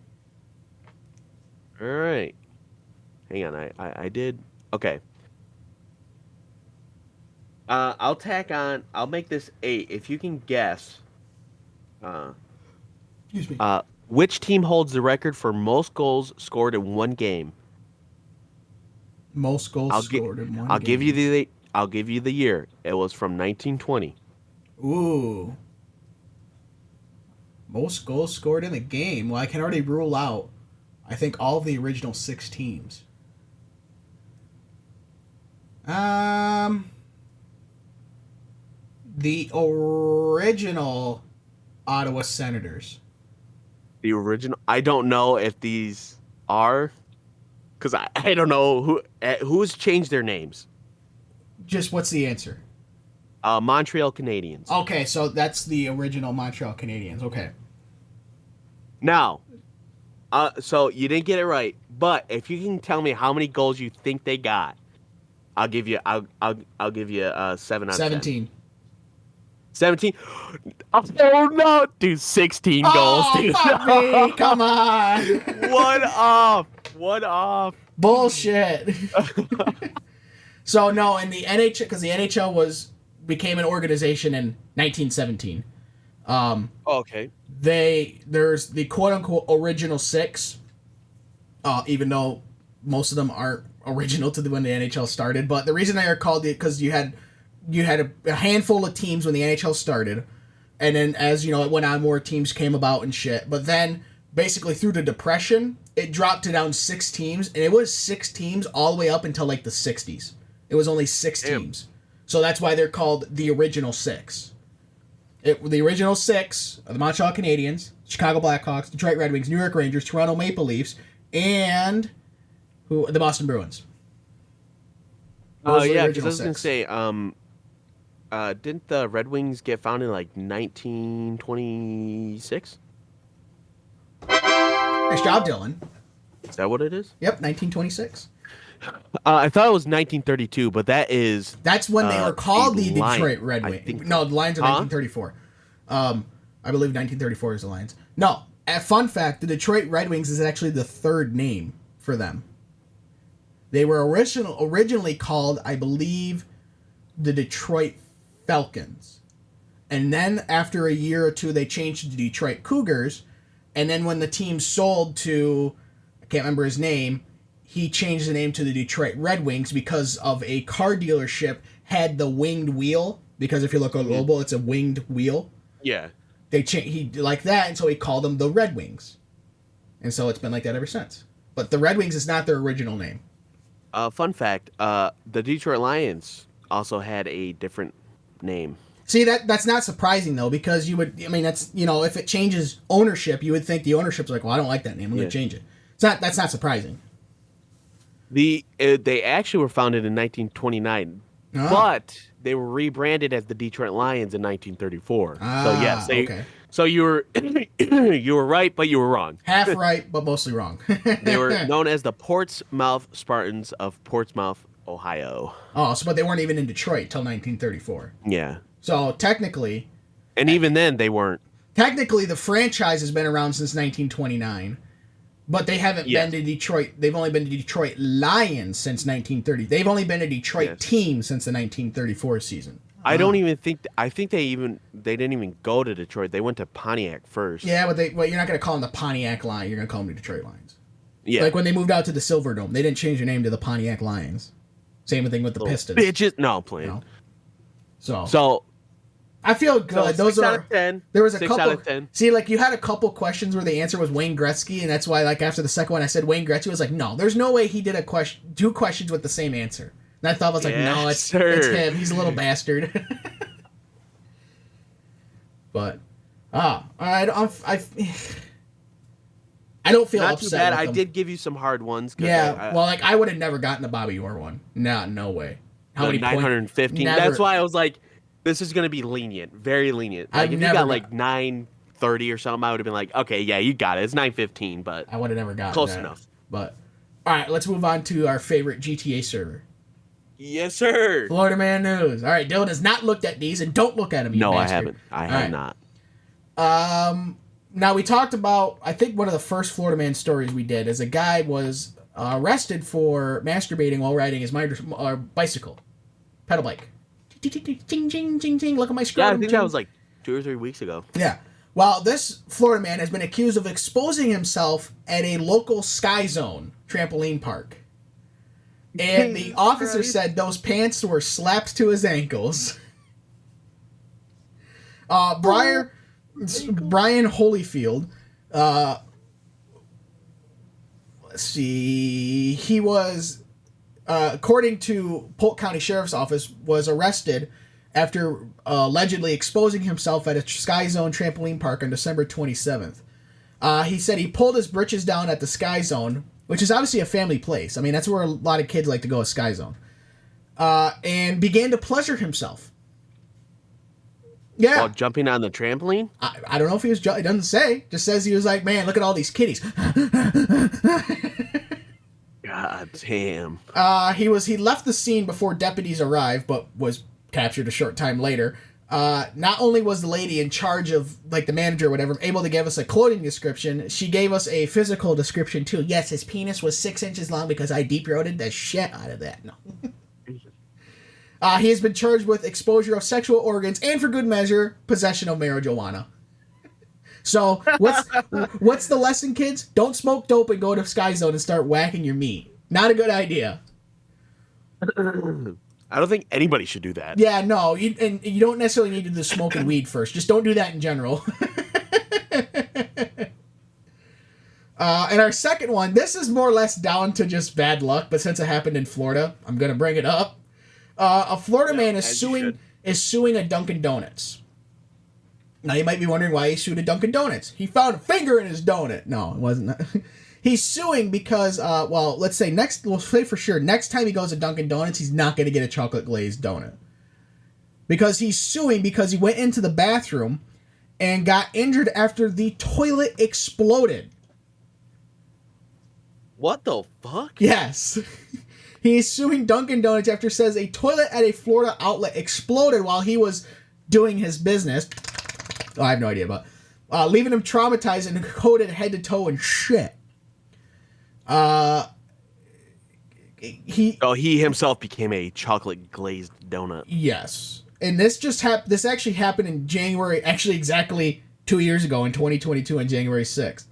All right. Hang on. I did. Okay. I'll tack on. I'll make this 8. If you can guess. Excuse me. Which team holds the record for most goals scored in one game? Most goals scored in one game. I'll give you the year. It was from 1920. Ooh. Most goals scored in a game. Well, I can already rule out, I think, all of the original 6 teams. The original Ottawa Senators. The original. I don't know if these are, because I don't know who's changed their names. Just what's the answer? Montreal Canadiens. Okay, so that's the original Montreal Canadiens. Okay. Now, so you didn't get it right, but if you can tell me how many goals you think they got, I'll give you 7 out of 17. 10. 17. Oh no, dude! 16 goals, dude. Fuck me. Come on. One off. Bullshit. So no, in the NHL, because the NHL became an organization in 1917. Okay. There's the quote unquote original 6, even though most of them aren't original to when the NHL started. But the reason they are called it because you had a handful of teams when the NHL started, and then as you know it went on, more teams came about and shit. But then basically through the Depression, it dropped to down 6 teams, and it was 6 teams all the way up until like the 60s. It was only 6 teams, so that's why they're called the original 6. The original 6 are the Montreal Canadiens, Chicago Blackhawks, Detroit Red Wings, New York Rangers, Toronto Maple Leafs, and the Boston Bruins. Yeah, because I was going to say, didn't the Red Wings get founded in like 1926? Nice job, Dillon. Is that what it is? Yep, 1926. I thought it was 1932, but that's when they were called the Detroit Red Wings. No, the Lions are 1934. I believe 1934 is the Lions. No, a fun fact, the Detroit Red Wings is actually the 3rd name for them. They were originally called, I believe, the Detroit Falcons. And then after a year or two, they changed to the Detroit Cougars. And then when the team sold to, I can't remember his name, he changed the name to the Detroit Red Wings because of a car dealership had the winged wheel. Because if you look at the logo, it's a winged wheel. Yeah. He liked that, and so he called them the Red Wings. And so it's been like that ever since. But the Red Wings is not their original name. Fun fact, the Detroit Lions also had a different name. See, that's not surprising, though, because that's, if it changes ownership, you would think the ownership's like, well, I don't like that name, I'm going to change it. That's not surprising. They actually were founded in 1929, but they were rebranded as the Detroit Lions in 1934. So yes, okay. So you were you were right, but you were wrong. Half right, but mostly wrong. They were known as the Portsmouth Spartans of Portsmouth, Ohio. Oh, but they weren't even in Detroit till 1934. Yeah. So technically, and even then they weren't. Technically, the franchise has been around since 1929. But they haven't been to Detroit. They've only been to Detroit Lions since 1930. They've only been a Detroit team since the 1934 season. I don't even think. I think they didn't even go to Detroit. They went to Pontiac first. Yeah, but you're not gonna call them the Pontiac Line. You're gonna call them the Detroit Lions. Yeah. Like when they moved out to the Silverdome, they didn't change their name to the Pontiac Lions. Same thing with the Pistons. Bitches. No, I'm playing. You know? So I feel good. So Those 6 are out of 10. There was a 6 couple. out of 10. See, like you had a couple questions where the answer was Wayne Gretzky, and that's why, like after the second one, I said Wayne Gretzky. Was like, no, there's no way he did two questions with the same answer. And I thought I was like, no, it's him. He's a little bastard. But I don't feel not upset. too bad. With I them. did give you some hard ones. Yeah, well, like I would have never gotten the Bobby Orr one. No way. How many 915? That's why I was like, this is gonna be lenient, very lenient. Like if you got like 930 or something, I would have been like, okay, yeah, you got it. It's 915, but I would have never gotten close that. enough. But all right, let's move on to our favorite GTA server. Yes, sir. Florida Man News. All right, Dillon has not looked at these, and don't look at them. You no, bastard. I haven't. I have not. Now we talked about. I think one of the first Florida Man stories we did is a guy was arrested for masturbating while riding his bicycle, pedal bike. Ching, ching, ching, ching. Look at my screen. Yeah, I think that was like 2 or 3 weeks ago. Yeah. Well, this Florida man has been accused of exposing himself at a local Sky Zone trampoline park. And the officer said those pants were slapped to his ankles. Brian Holyfield, let's see, he was, according to Polk County Sheriff's Office, was arrested after allegedly exposing himself at a Sky Zone trampoline park on December 27th. He said he pulled his britches down at the Sky Zone, which is obviously a family place. I mean, that's where a lot of kids like to go, a Sky Zone. And began to pleasure himself. Yeah. While jumping on the trampoline? I don't know if he was... It doesn't say. Just says he was like, man, look at all these kitties. God damn. He left the scene before deputies arrived, but was captured a short time later. Not only was the lady in charge of, like, the manager or whatever, able to give us a clothing description, she gave us a physical description, too. Yes, his penis was 6 inches long because I deep-throated the shit out of that. No. He has been charged with exposure of sexual organs and, for good measure, possession of marijuana. So, what's the lesson, kids? Don't smoke dope and go to Sky Zone and start whacking your meat. Not a good idea. I don't think anybody should do that. Yeah, no, and you don't necessarily need to do smoking weed first. Just don't do that in general. And our second one, this is more or less down to just bad luck, but since it happened in Florida, I'm going to bring it up. A Florida man is suing a Dunkin' Donuts. Now, you might be wondering why he sued a Dunkin' Donuts. He found a finger in his donut. No, it wasn't that. He's suing because, well, we'll say for sure, next time he goes to Dunkin' Donuts, he's not going to get a chocolate glazed donut. Because he's suing because he went into the bathroom and got injured after the toilet exploded. What the fuck? Yes. He's suing Dunkin' Donuts after it says a toilet at a Florida outlet exploded while he was doing his business. Oh, I have no idea about. Leaving him traumatized and coated head to toe in shit. He himself became a chocolate glazed donut. Yes. And this this actually happened in January, actually exactly 2 years ago in 2022 on January 6th.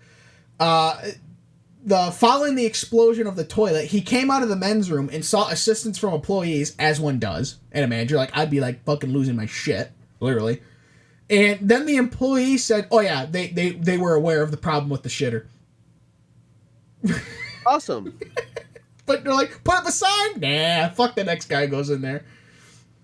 Following the explosion of the toilet, he came out of the men's room and sought assistance from employees, as one does, and a manager. Like, I'd be like fucking losing my shit, literally. And then the employee said, oh yeah, they were aware of the problem with the shitter. Awesome. But they're like, put up a sign? Nah, fuck, the next guy goes in there.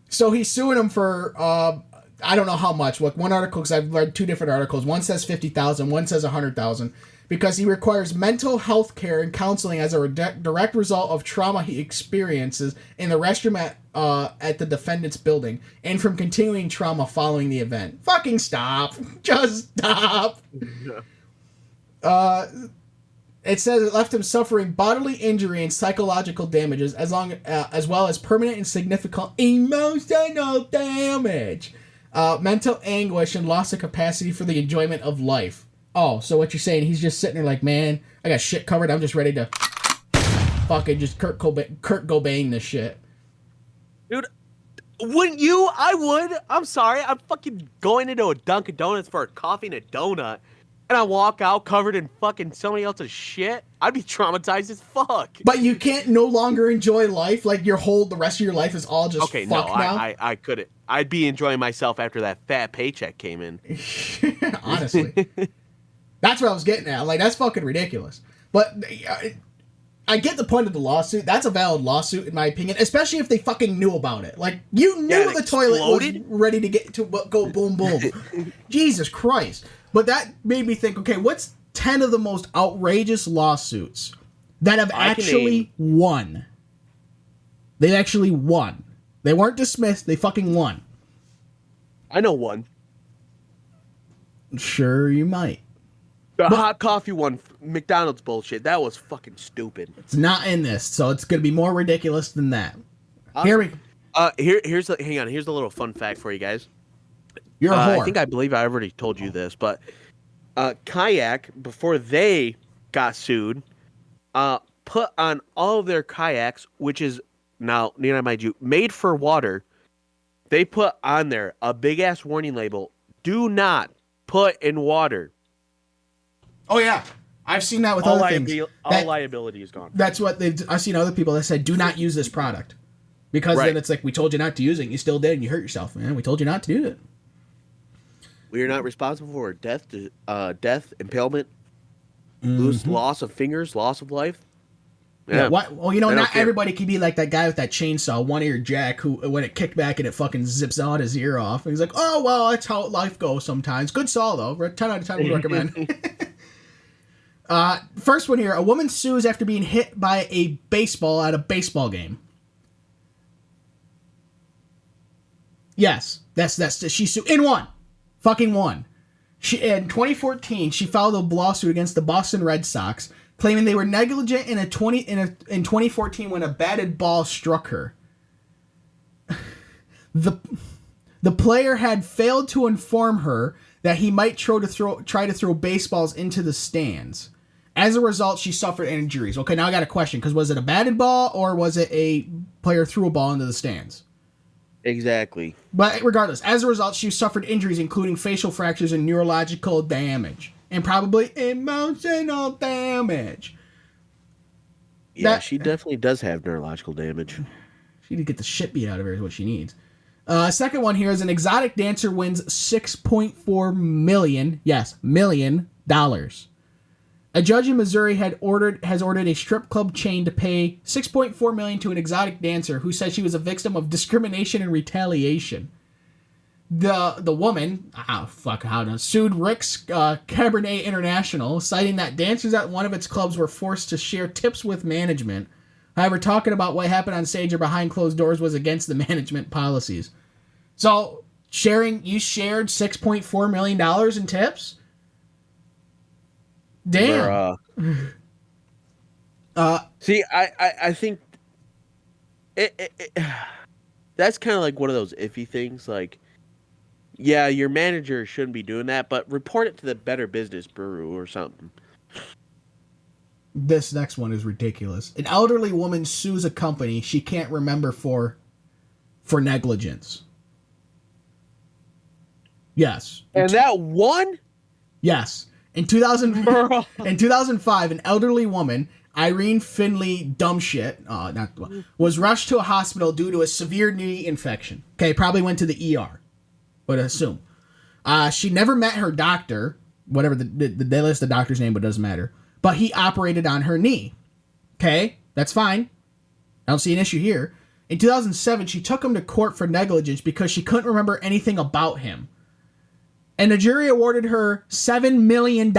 So he's suing him for, I don't know how much. Like, one article, because I've read 2 different articles. One says $50,000, one says $100,000. Because he requires mental health care and counseling as a direct result of trauma he experiences in the restroom at the defendant's building, and from continuing trauma following the event. Fucking stop. Just stop. It says it left him suffering bodily injury and psychological damages, as well as permanent and significant emotional damage, mental anguish, and loss of capacity for the enjoyment of life. Oh, so what you're saying, he's just sitting there like, man, I got shit covered, I'm just ready to fucking just Kurt Cobain this shit. Dude, Wouldn't you? I would. I'm sorry. I'm fucking going into a Dunkin' Donuts for a coffee and a donut, and I walk out covered in fucking somebody else's shit. I'd be traumatized as fuck. But you can't no longer enjoy life. Like the rest of your life is all just Okay, fuck no, now. I couldn't. I'd be enjoying myself after that fat paycheck came in. Honestly, that's what I was getting at. Like, that's fucking ridiculous. But I get the point of the lawsuit. That's a valid lawsuit, in my opinion, especially if they fucking knew about it. Like, you knew the toilet was ready to get to go boom, boom. Jesus Christ. But that made me think, okay, what's 10 of the most outrageous lawsuits that have actually won? They actually won. They weren't dismissed. They fucking won. I know one. Sure, you might. The hot coffee one, McDonald's bullshit. That was fucking stupid. It's not in this, so it's going to be more ridiculous than that. Here's hang on. Here's a little fun fact for you guys. You're a whore. I believe I already told you this, but Kayak, before they got sued, put on all of their kayaks, which is now, mind you, made for water. They put on there a big ass warning label: "Do not put in water." Oh yeah, I've seen that with other things. All liability is gone. That's what I've seen other people that said, "Do not use this product," because then it's like, we told you not to use it, and you still did, and you hurt yourself, man. We told you not to do it. We are not responsible for death, impalement, loss of fingers, loss of life. Yeah. Well, not everybody can be like that guy with that chainsaw, one-eared Jack, who, when it kicked back and it fucking zips out his ear off, and he's like, "Oh well, that's how life goes sometimes." Good saw though. 10 out of 10 would recommend. First one here: a woman sues after being hit by a baseball at a baseball game. Yes, that's she sued and won. Fucking won. In 2014, she filed a lawsuit against the Boston Red Sox, claiming they were negligent in 2014 when a batted ball struck her. The player had failed to inform her that he might try to throw baseballs into the stands. As a result, she suffered injuries. Okay, now I got a question, because was it a batted ball or was it a player threw a ball into the stands? Exactly. But regardless, as a result, she suffered injuries including facial fractures and neurological damage. And probably emotional damage. Yeah, she definitely does have neurological damage. She did get the shit beat out of her is what she needs. Second one here is an exotic dancer wins $6.4 million. Yes, $million. A judge in Missouri has ordered a strip club chain to pay $6.4 million to an exotic dancer who said she was a victim of discrimination and retaliation. The woman, sued Rick's Cabernet International, citing that dancers at one of its clubs were forced to share tips with management. However, talking about what happened on stage or behind closed doors was against the management policies. So, you shared $6.4 million in tips? Damn. See, I think it that's kind of like one of those iffy things. Like, yeah, your manager shouldn't be doing that, but report it to the Better Business Bureau or something. This next one is ridiculous. An elderly woman sues a company she can't remember for negligence. Yes. And that one? Yes. In 2005, an elderly woman, Irene Finley was rushed to a hospital due to a severe knee infection. Okay, probably went to the ER, would assume. She never met her doctor, whatever they list the doctor's name, but it doesn't matter. But he operated on her knee. Okay, that's fine. I don't see an issue here. In 2007, she took him to court for negligence because she couldn't remember anything about him. And the jury awarded her $7 million.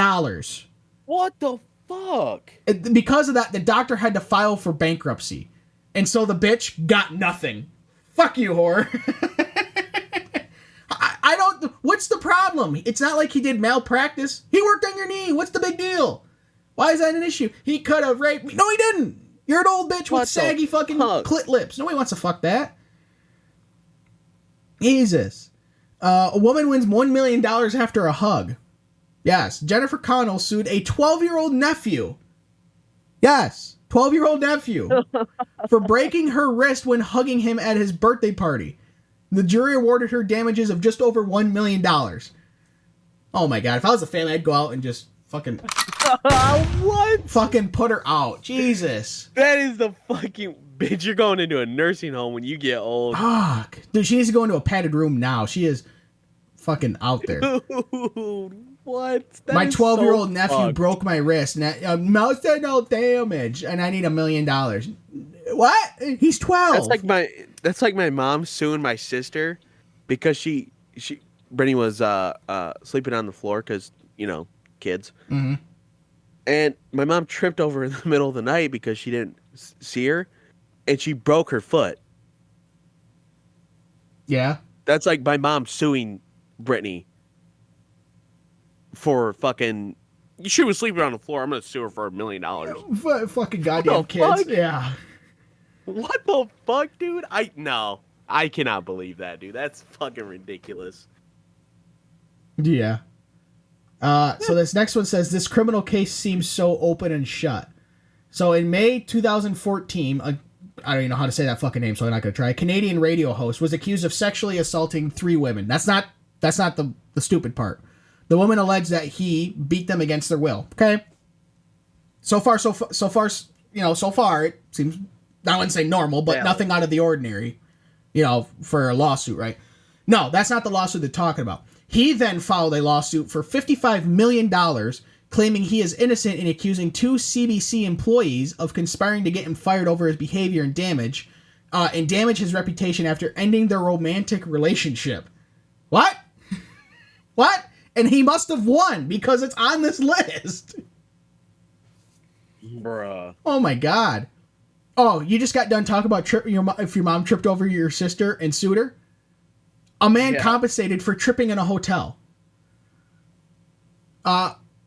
What the fuck? Because of that, the doctor had to file for bankruptcy. And so the bitch got nothing. Fuck you, whore. I don't... What's the problem? It's not like he did malpractice. He worked on your knee. What's the big deal? Why is that an issue? He could have raped me. No, he didn't. You're an old bitch with saggy fucking clit lips. Nobody wants to fuck that. Jesus. A woman wins $1 million after a hug. Yes, Jennifer Connell sued a 12-year-old nephew. Yes, 12-year-old nephew. For breaking her wrist when hugging him at his birthday party. The jury awarded her damages of just over $1 million. Oh my god, if I was a family, I'd go out and just fucking... What? Fucking put her out. Jesus. That is the fucking... Bitch, you're going into a nursing home when you get old. Fuck. Dude, she needs to go into a padded room now. She is fucking out there. Dude, what? That My is 12-year-old so nephew fucked. broke my wrist. Emotional damage. And I need $1 million. What? He's 12. That's like my mom suing my sister because Brittany was sleeping on the floor because, you know, kids. Mm-hmm. And my mom tripped over in the middle of the night because she didn't see her, and she broke her foot. Yeah. That's like my mom suing Brittany for fucking... She was sleeping on the floor. I'm going to sue her for $1 million. Fucking goddamn the kids. fuck? Yeah. What the fuck, dude? I cannot believe that, dude. That's fucking ridiculous. Yeah. So this next one says, this criminal case seems so open and shut. So in May 2014, I don't even know how to say that fucking name, so I'm not going to try. A Canadian radio host was accused of sexually assaulting 3 women. That's not the stupid part. The woman alleged that he beat them against their will. Okay. So far, it seems, I wouldn't say normal, but nothing out of the ordinary, for a lawsuit, right? No, that's not the lawsuit they're talking about. He then filed a lawsuit for $55 million, claiming he is innocent in accusing 2 CBC employees of conspiring to get him fired over his behavior and damage his reputation after ending their romantic relationship. What? What? And he must have won because it's on this list. Bruh. Oh my god. Oh, you just got done talking about if your mom tripped over your sister and sued her? A man compensated for tripping in a hotel.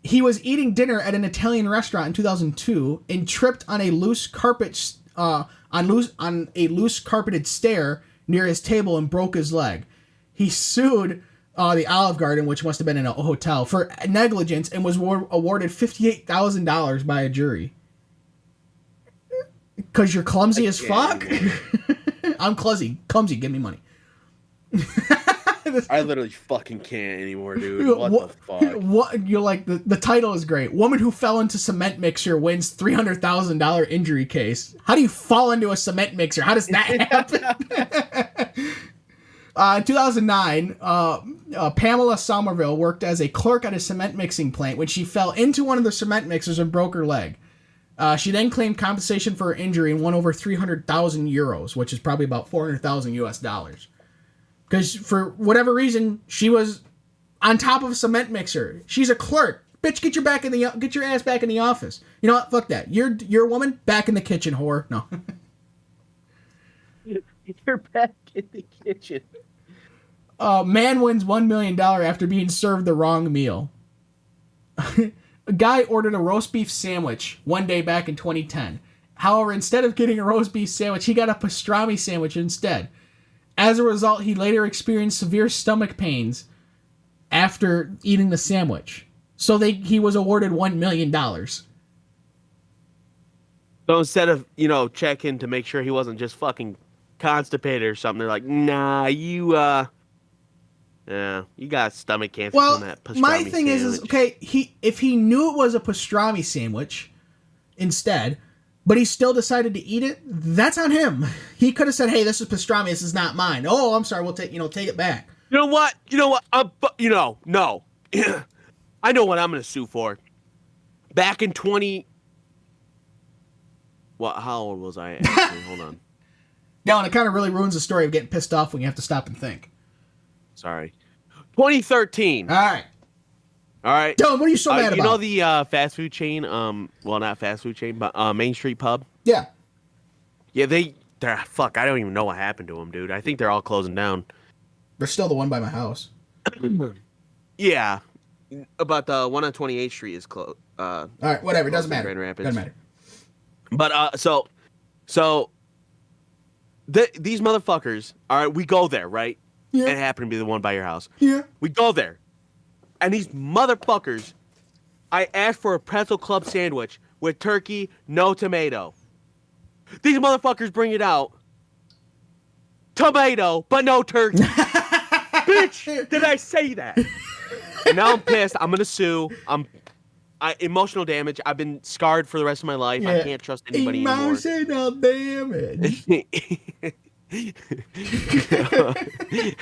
He was eating dinner at an Italian restaurant in 2002 and tripped on a loose carpeted stair near his table and broke his leg. He sued the Olive Garden, which must have been in a hotel, for negligence and was awarded $58,000 by a jury. Because you're clumsy as fuck? I'm clumsy. Clumsy, give me money. I literally fucking can't anymore, dude. What the fuck? What you're like the title is great. Woman who fell into cement mixer wins $300,000 injury case. How do you fall into a cement mixer? How does that happen? In 2009, Pamela Somerville worked as a clerk at a cement mixing plant when she fell into one of the cement mixers and broke her leg. She then claimed compensation for her injury and won over 300,000 euros, which is probably about 400,000 US dollars. Because for whatever reason, she was on top of a cement mixer. She's a clerk. Bitch, get your ass back in the office. You know what? Fuck that. You're a woman. Back in the kitchen, whore. No. You're back in the kitchen. Man wins $1 million after being served the wrong meal. A guy ordered a roast beef sandwich one day back in 2010. However, instead of getting a roast beef sandwich, he got a pastrami sandwich instead. As a result, he later experienced severe stomach pains after eating the sandwich. So he was awarded $1 million. So instead of, checking to make sure he wasn't just fucking constipated or something, they're like, nah, you got stomach cancer from that pastrami my thing sandwich. is okay, if he knew it was a pastrami sandwich instead, but he still decided to eat it, that's on him. He could have said, hey, this is pastrami, this is not mine. Oh, I'm sorry, we'll take it back. You know what? No. I know what I'm going to sue for. Back in how old was I actually? Hold on. No, and it kind of really ruins the story of getting pissed off when you have to stop and think. Sorry. 2013. All right. Dylan, what are you so mad about? You know the fast food chain, not fast food chain, but Main Street Pub? Yeah. Yeah, they're fuck, I don't even know what happened to them, dude. I think they're all closing down. There's still the one by my house. Yeah. But the one on 28th Street is closed. All right, whatever. Doesn't matter. Grand Rapids. Doesn't matter. But, these motherfuckers, all right, we go there, right? Yeah. It happened to be the one by your house. Yeah. We go there. And these motherfuckers, I asked for a pretzel club sandwich with turkey, no tomato. These motherfuckers bring it out. tomato, but no turkey. Bitch, did I say that? And now I'm pissed. I'm gonna sue. Emotional damage. I've been scarred for the rest of my life. I can't trust anybody anymore. Emotional damage.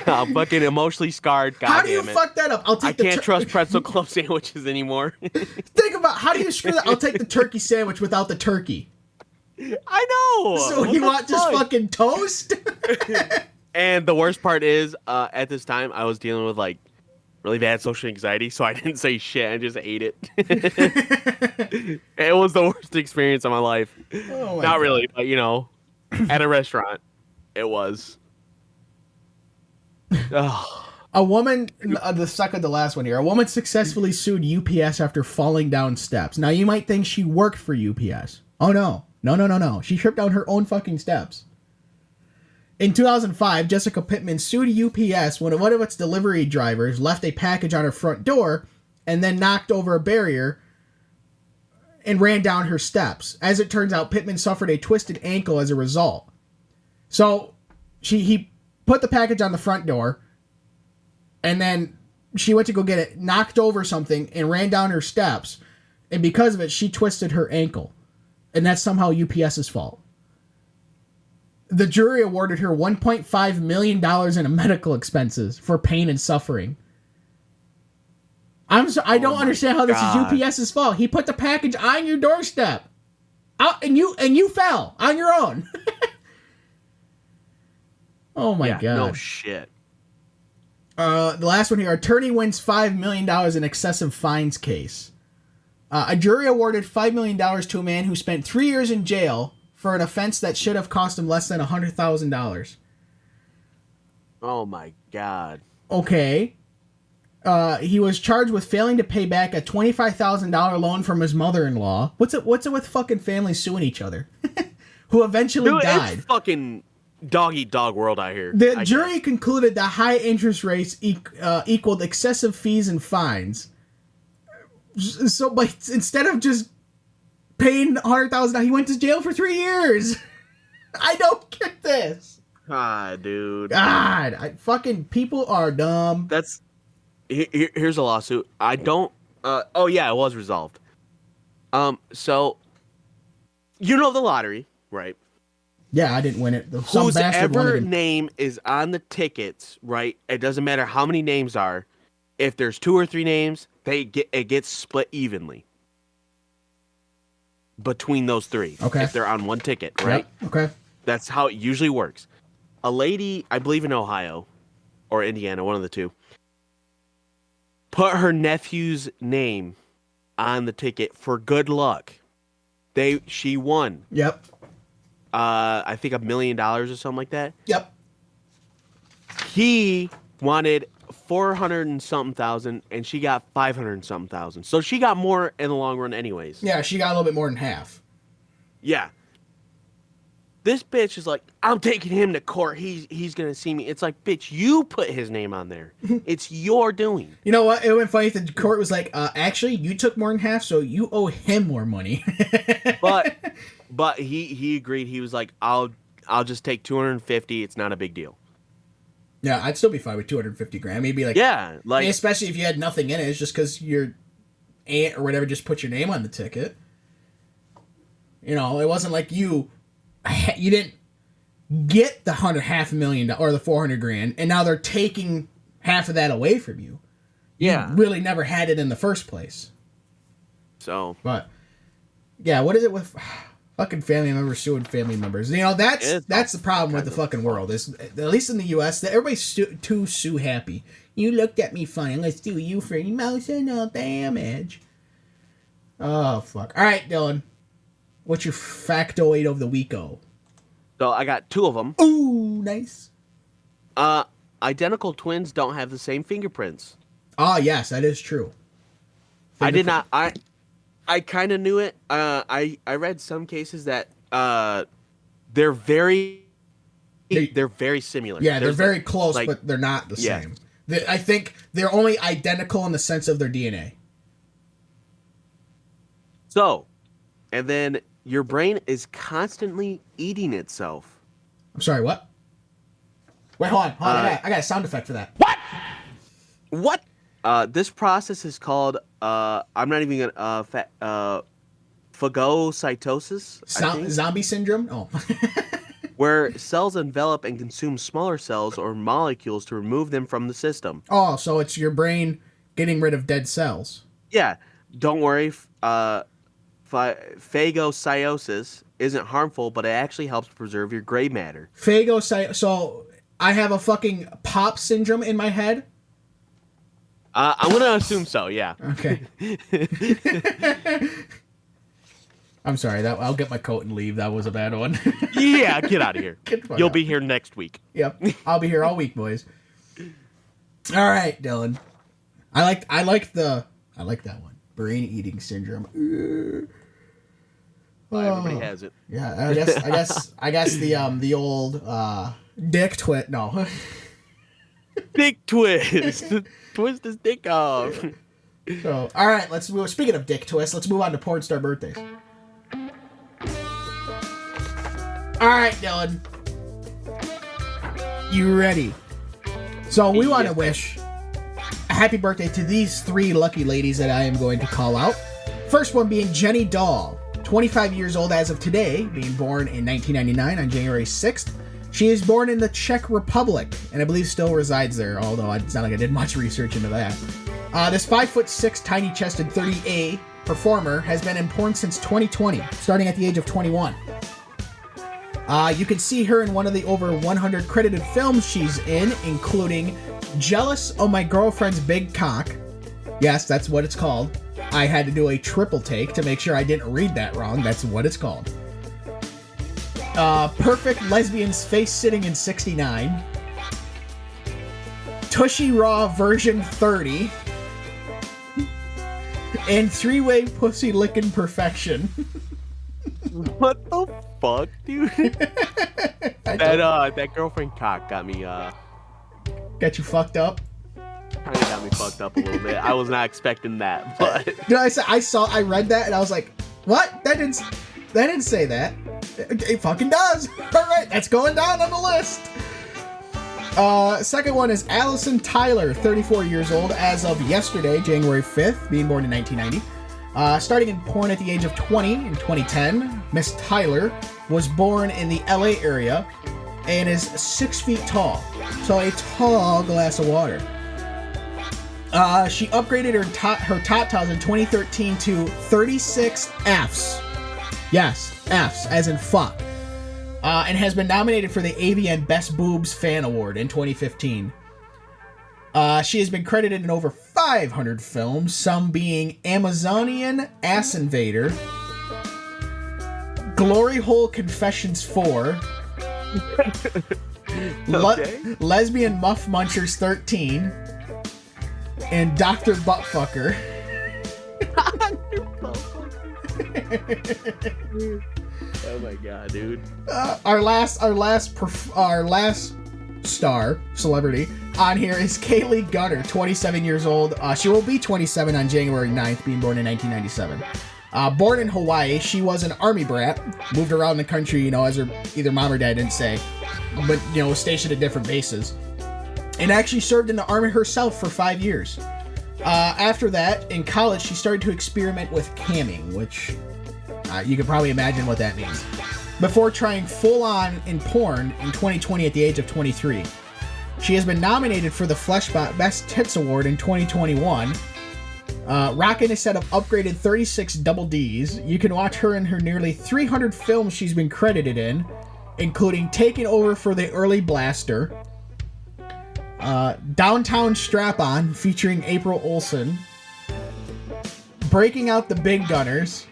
I'm fucking emotionally scarred. God How do you damn it. fuck that up? I can't trust pretzel club sandwiches anymore. Think about how do you screw that? I'll take the turkey sandwich without the turkey. I know. So What you the want just fuck? fucking toast? And the worst part is, at this time, I was dealing with like really bad social anxiety, so I didn't say shit. I just ate it. It was the worst experience of my life. Oh my Not God. really, but at a restaurant, it was. Oh. A woman, the second to last one here, a woman successfully sued UPS after falling down steps. Now, you might think she worked for UPS. Oh, no. No. She tripped down her own fucking steps. In 2005, Jessica Pittman sued UPS when one of its delivery drivers left a package on her front door and then knocked over a barrier and ran down her steps. As it turns out, Pittman suffered a twisted ankle as a result. So, he put the package on the front door, and then she went to go get it, knocked over something, and ran down her steps. And because of it, she twisted her ankle. And that's somehow UPS's fault. The jury awarded her $1.5 million in medical expenses for pain and suffering. I don't understand how this is UPS's fault. He put the package on your doorstep. Out, and you fell on your own. Oh my God. No shit. The last one here. Attorney wins $5 million in excessive fines case. A jury awarded $5 million to a man who spent 3 years in jail for an offense that should have cost him less than $100,000. Oh my God. Okay. He was charged with failing to pay back a $25,000 loan from his mother-in-law. What's it with fucking families suing each other? Who eventually died. It's fucking dog-eat-dog world out here. The jury concluded that high interest rates equaled excessive fees and fines. So, but instead of just paying $100,000, he went to jail for 3 years. I don't get this. God, dude. God, fucking people are dumb. Here's a lawsuit. I don't. Oh yeah, it was resolved. So, the lottery, right? Yeah, I didn't win it. Some bastard wanted Whoever it. name is on the tickets, right? It doesn't matter how many names are. If there's 2 or 3 names, it gets split evenly between those 3. Okay. If they're on one ticket, right? Yep. Okay. That's how it usually works. A lady, I believe in Ohio or Indiana, one of the two, put her nephew's name on the ticket for good luck. She won. Yep. I think $1 million or something like that. Yep. He wanted 400 and something thousand, and she got 500 and something thousand. So she got more in the long run, anyways. Yeah, she got a little bit more than half. Yeah. This bitch is like, I'm taking him to court. He's gonna see me. It's like, bitch, you put his name on there. It's your doing. You know what? It went funny. The court was like, actually, you took more than half, so you owe him more money. But he agreed. He was like, I'll just take 250. It's not a big deal. Yeah, I'd still be fine with 250 grand. Maybe like, Yeah, like, especially if you had nothing in it. It's just because your aunt or whatever just put your name on the ticket. It wasn't like you didn't get the $500,000 or the 400 grand, and now they're taking half of that away from you. yeah. You really never had it in the first place. So, But yeah, what is it with fucking family members suing family members? That's the problem with the fucking world. Is at least in the U.S. that everybody's too sue happy. You looked at me funny. I'm gonna sue you for emotional damage. Oh fuck! All right, Dylan. What's your factoid of the week-o? so I got 2 of them. Ooh, nice. Identical twins don't have the same fingerprints. Ah, yes, that is true. I did not. I kind of knew it. I read some cases that they're very similar. Yeah, they're There's very close, like, but they're not the yeah. same. I think they're only identical in the sense of their DNA. So, and then your brain is constantly eating itself. I'm sorry, what? Wait, hold on. I got a sound effect for that. What? This process is called I'm not even gonna phagocytosis. I think, Zombie syndrome? Oh. where cells envelop and consume smaller cells or molecules to remove them from the system. Oh, so it's your brain getting rid of dead cells. Yeah, don't worry. Phagocytosis isn't harmful, but it actually helps preserve your gray matter. So I have a fucking pop syndrome in my head? I'm gonna assume so. Yeah. Okay. I'm sorry. I'll get my coat and leave. That was a bad one. Yeah, get out of here. You'll be here next week. Yep, I'll be here all week, boys. All right, Dillon. I like that one. Brain eating syndrome. Everybody has it. Yeah, I guess the old dick twit. No. Dick twist. Twist his dick off. So, all right, let's move. Speaking of dick twist, let's move on to Pornstar Birthdays. All right, Dillon. You ready? So we want to wish a happy birthday to these 3 lucky ladies that I am going to call out. First one being Jenny Dahl, 25 years old as of today, being born in 1999 on January 6th. She is born in the Czech Republic, and I believe still resides there, although it's not like I did much research into that. This 5'6", tiny-chested 30A performer has been in porn since 2020, starting at the age of 21. You can see her in one of the over 100 credited films she's in, including Jealous of My Girlfriend's Big Cock. Yes, that's what it's called. I had to do a triple take to make sure I didn't read that wrong. That's what it's called. Perfect Lesbian's Face Sitting in 69. Tushy Raw version 30. And 3-way Pussy Lickin' Perfection. What the fuck, dude? that girlfriend cock got me Got you fucked up? Kinda got me fucked up a little bit. I was not expecting that, but I read that and I was like, what? That didn't say that. It fucking does. Alright, that's going down on the list. Second one is Allison Tyler, 34 years old as of yesterday, January 5th, being born in 1990. Starting in porn at the age of 20 in 2010, Miss Tyler was born in the LA area and is 6 feet tall. So a tall glass of water. She upgraded her tatas in 2013 to 36 Fs. Yes, Fs, as in fuck. And has been nominated for the AVN Best Boobs Fan Award in 2015. She has been credited in over 500 films, some being Amazonian Ass Invader, Glory Hole Confessions 4, Lesbian Muff Munchers 13, and Dr. Buttfucker. Oh my god, dude. Our last star celebrity on here is Kaylee Gunner, 27 years old. She will be 27 on January 9th, being born in 1997. Born in Hawaii, she was an army brat, moved around the country, as her either mom or dad didn't say, but was stationed at different bases, and actually served in the army herself for 5 years. After that, in college, she started to experiment with camming, which you can probably imagine what that means, before trying full-on in porn in 2020 at the age of 23. She has been nominated for the Fleshbot Best Tits Award in 2021, rocking a set of upgraded 36 double Ds. You can watch her in her nearly 300 films she's been credited in, including Taking Over for the Early Blaster, Downtown Strap-On featuring April Olsen, Breaking Out the Big Gunners,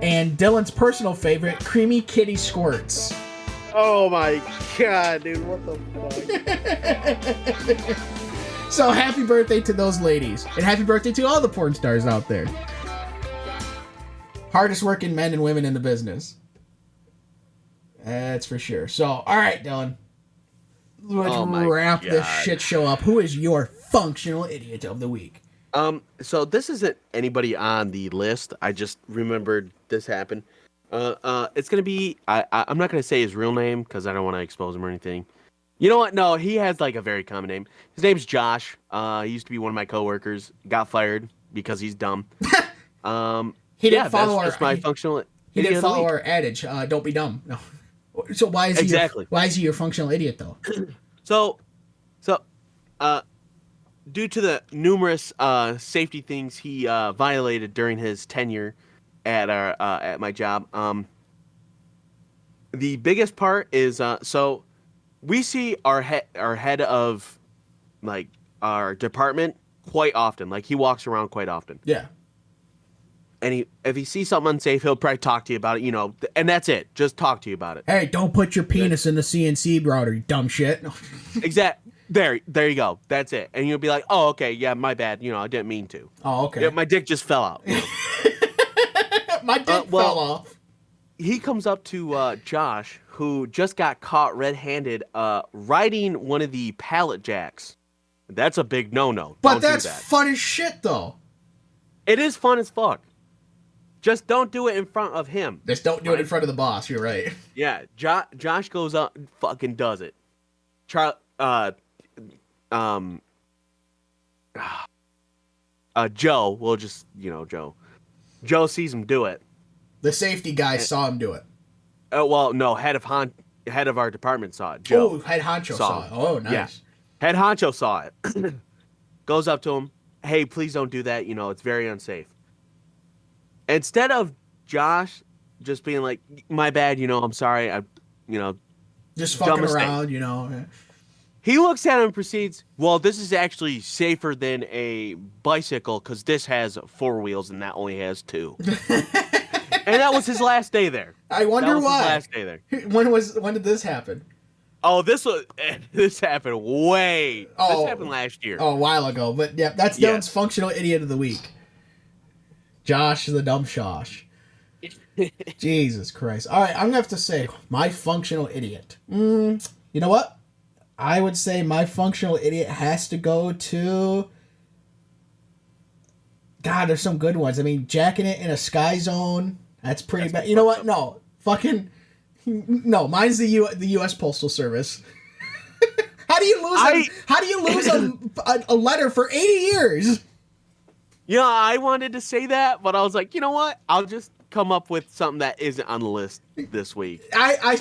and Dillon's personal favorite, Creamy Kitty Squirts. Oh my god, dude, what the fuck? So happy birthday to those ladies, and happy birthday to all the porn stars out there. Hardest working men and women in the business. That's for sure. So, alright, Dillon. Let's wrap this shit show up. Who is your functional idiot of the week? So this isn't anybody on the list. I just remembered this happened. It's gonna be I'm not gonna say his real name because I don't want to expose him or anything. You know what? No, he has like a very common name. His name's Josh. He used to be one of my coworkers. Got fired because he's dumb. He didn't follow that's just my functional. He didn't follow our adage. Don't be dumb. No. So why is he? Why is he your functional idiot though? So, due to the numerous safety things he violated during his tenure at my job, the biggest part is so we see our head of like our department quite often. Like he walks around quite often. Yeah. And if he sees something unsafe, he'll probably talk to you about it, you know, and that's it. Just talk to you about it. Hey, don't put your penis in the CNC router, you dumb shit. There you go. That's it. And you'll be like, oh, okay, yeah, my bad. You know, I didn't mean to. Oh, okay. Yeah, my dick just fell out. You know? My dick fell off. He comes up to Josh, who just got caught red-handed riding one of the pallet jacks. That's a big no-no. But that's fun as shit, though. It is fun as fuck. Just don't do it in front of him. Just don't do it in front of the boss. You're right. Yeah, Josh goes up and fucking does it. Joe, we'll just, Joe. Joe sees him do it. The safety guy saw him do it. Oh, well, no, head of our department saw it. Joe. Oh, head honcho saw it. Oh, nice. Yeah. Head honcho saw it. Goes up to him. Hey, please don't do that. It's very unsafe. Instead of Josh just being like, my bad, I'm sorry, just fucking around, He looks at him and proceeds, well, this is actually safer than a bicycle because this has 4 wheels and that only has 2. And that was his last day there. I wonder why. His last day there. When did this happen? Oh, this happened this happened last year. Oh, a while ago. But yeah, that's Dillon's functional idiot of the week. Josh the dumb shosh. Jesus Christ. All right, I'm going to have to say my functional idiot. You know what? I would say my functional idiot has to go to... God, there's some good ones. I mean, jacking it in a sky zone. That's pretty bad. You know what? No. Fucking... No, mine's the U.S. Postal Service. How do you lose a letter for 80 years? Yeah, I wanted to say that, but I was like, you know what? I'll just come up with something that isn't on the list this week. I was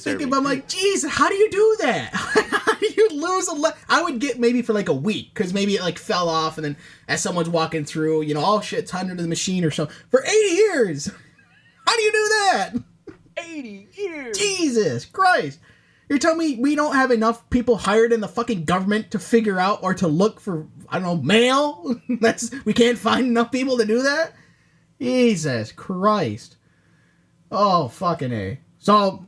thinking, but I'm like, geez, how do you do that? How do you lose a letter? I would get maybe for like a week, because maybe it like fell off, and then as someone's walking through, oh shit, it's under the machine or something. For 80 years! How do you do that? 80 years! Jesus Christ! You're telling me we don't have enough people hired in the fucking government to figure out or to look for, I don't know, mail? We can't find enough people to do that? Jesus Christ. Oh, fucking A. So,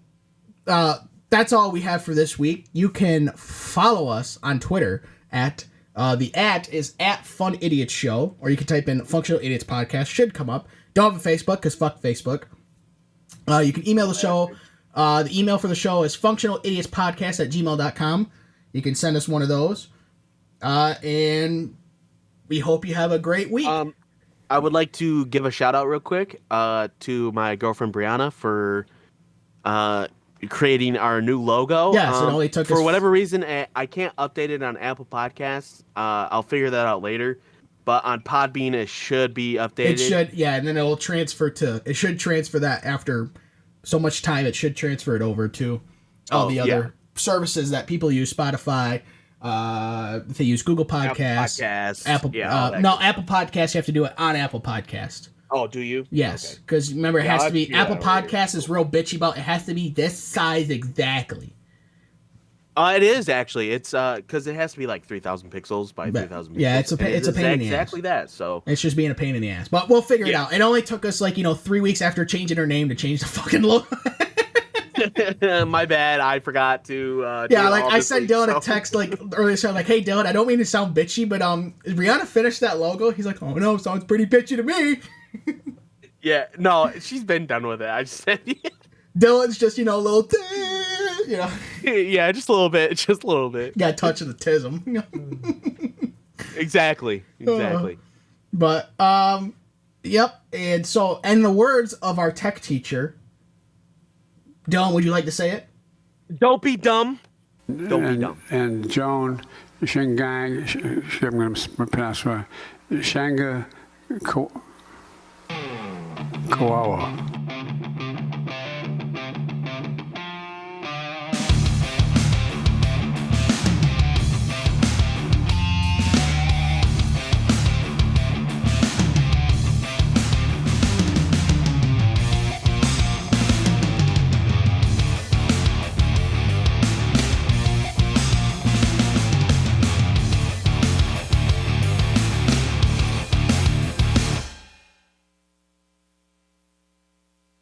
that's all we have for this week. You can follow us on Twitter at, the @ is @FunIdiotsShow, or you can type in Functional Idiots Podcast, should come up. Don't have a Facebook, because fuck Facebook. You can email the show. The email for the show is functionalidiotspodcast@gmail.com. You can send us one of those. And we hope you have a great week. I would like to give a shout out real quick to my girlfriend Brianna for creating our new logo. Yes, it only took for whatever reason I can't update it on Apple Podcasts. I'll figure that out later. But on Podbean, it should be updated. It should, yeah, and then it should transfer that after so much time. It should transfer it over to all the other services that people use. Spotify, they use Google Podcasts, Apple. Apple Podcasts. You have to do it on Apple Podcast. Oh, do you? Yes, because remember, it has to be. Apple Podcasts is real bitchy about. It has to be this size exactly. It is actually. It's because it has to be like 3,000 pixels by 3,000 pixels. Yeah, it's a pain in the ass. Exactly that. So it's just being a pain in the ass. But we'll figure it out. It only took us 3 weeks after changing her name to change the fucking logo. My bad. I forgot to. I sent Dillon a text earlier. So I'm like, hey Dillon, I don't mean to sound bitchy, but is Brianna finished that logo? He's like, oh no, sounds pretty bitchy to me. Yeah, no, she's been done with it. I just said. Dillon's just a little. Yeah, just a little bit. Got a touch of the tism. Exactly. But yep. And so, in the words of our tech teacher, Dillon, would you like to say it? Don't be dumb. Don't be dumb. And Joan Shingang, I'm going to pronounce her, Shanga Kawawa.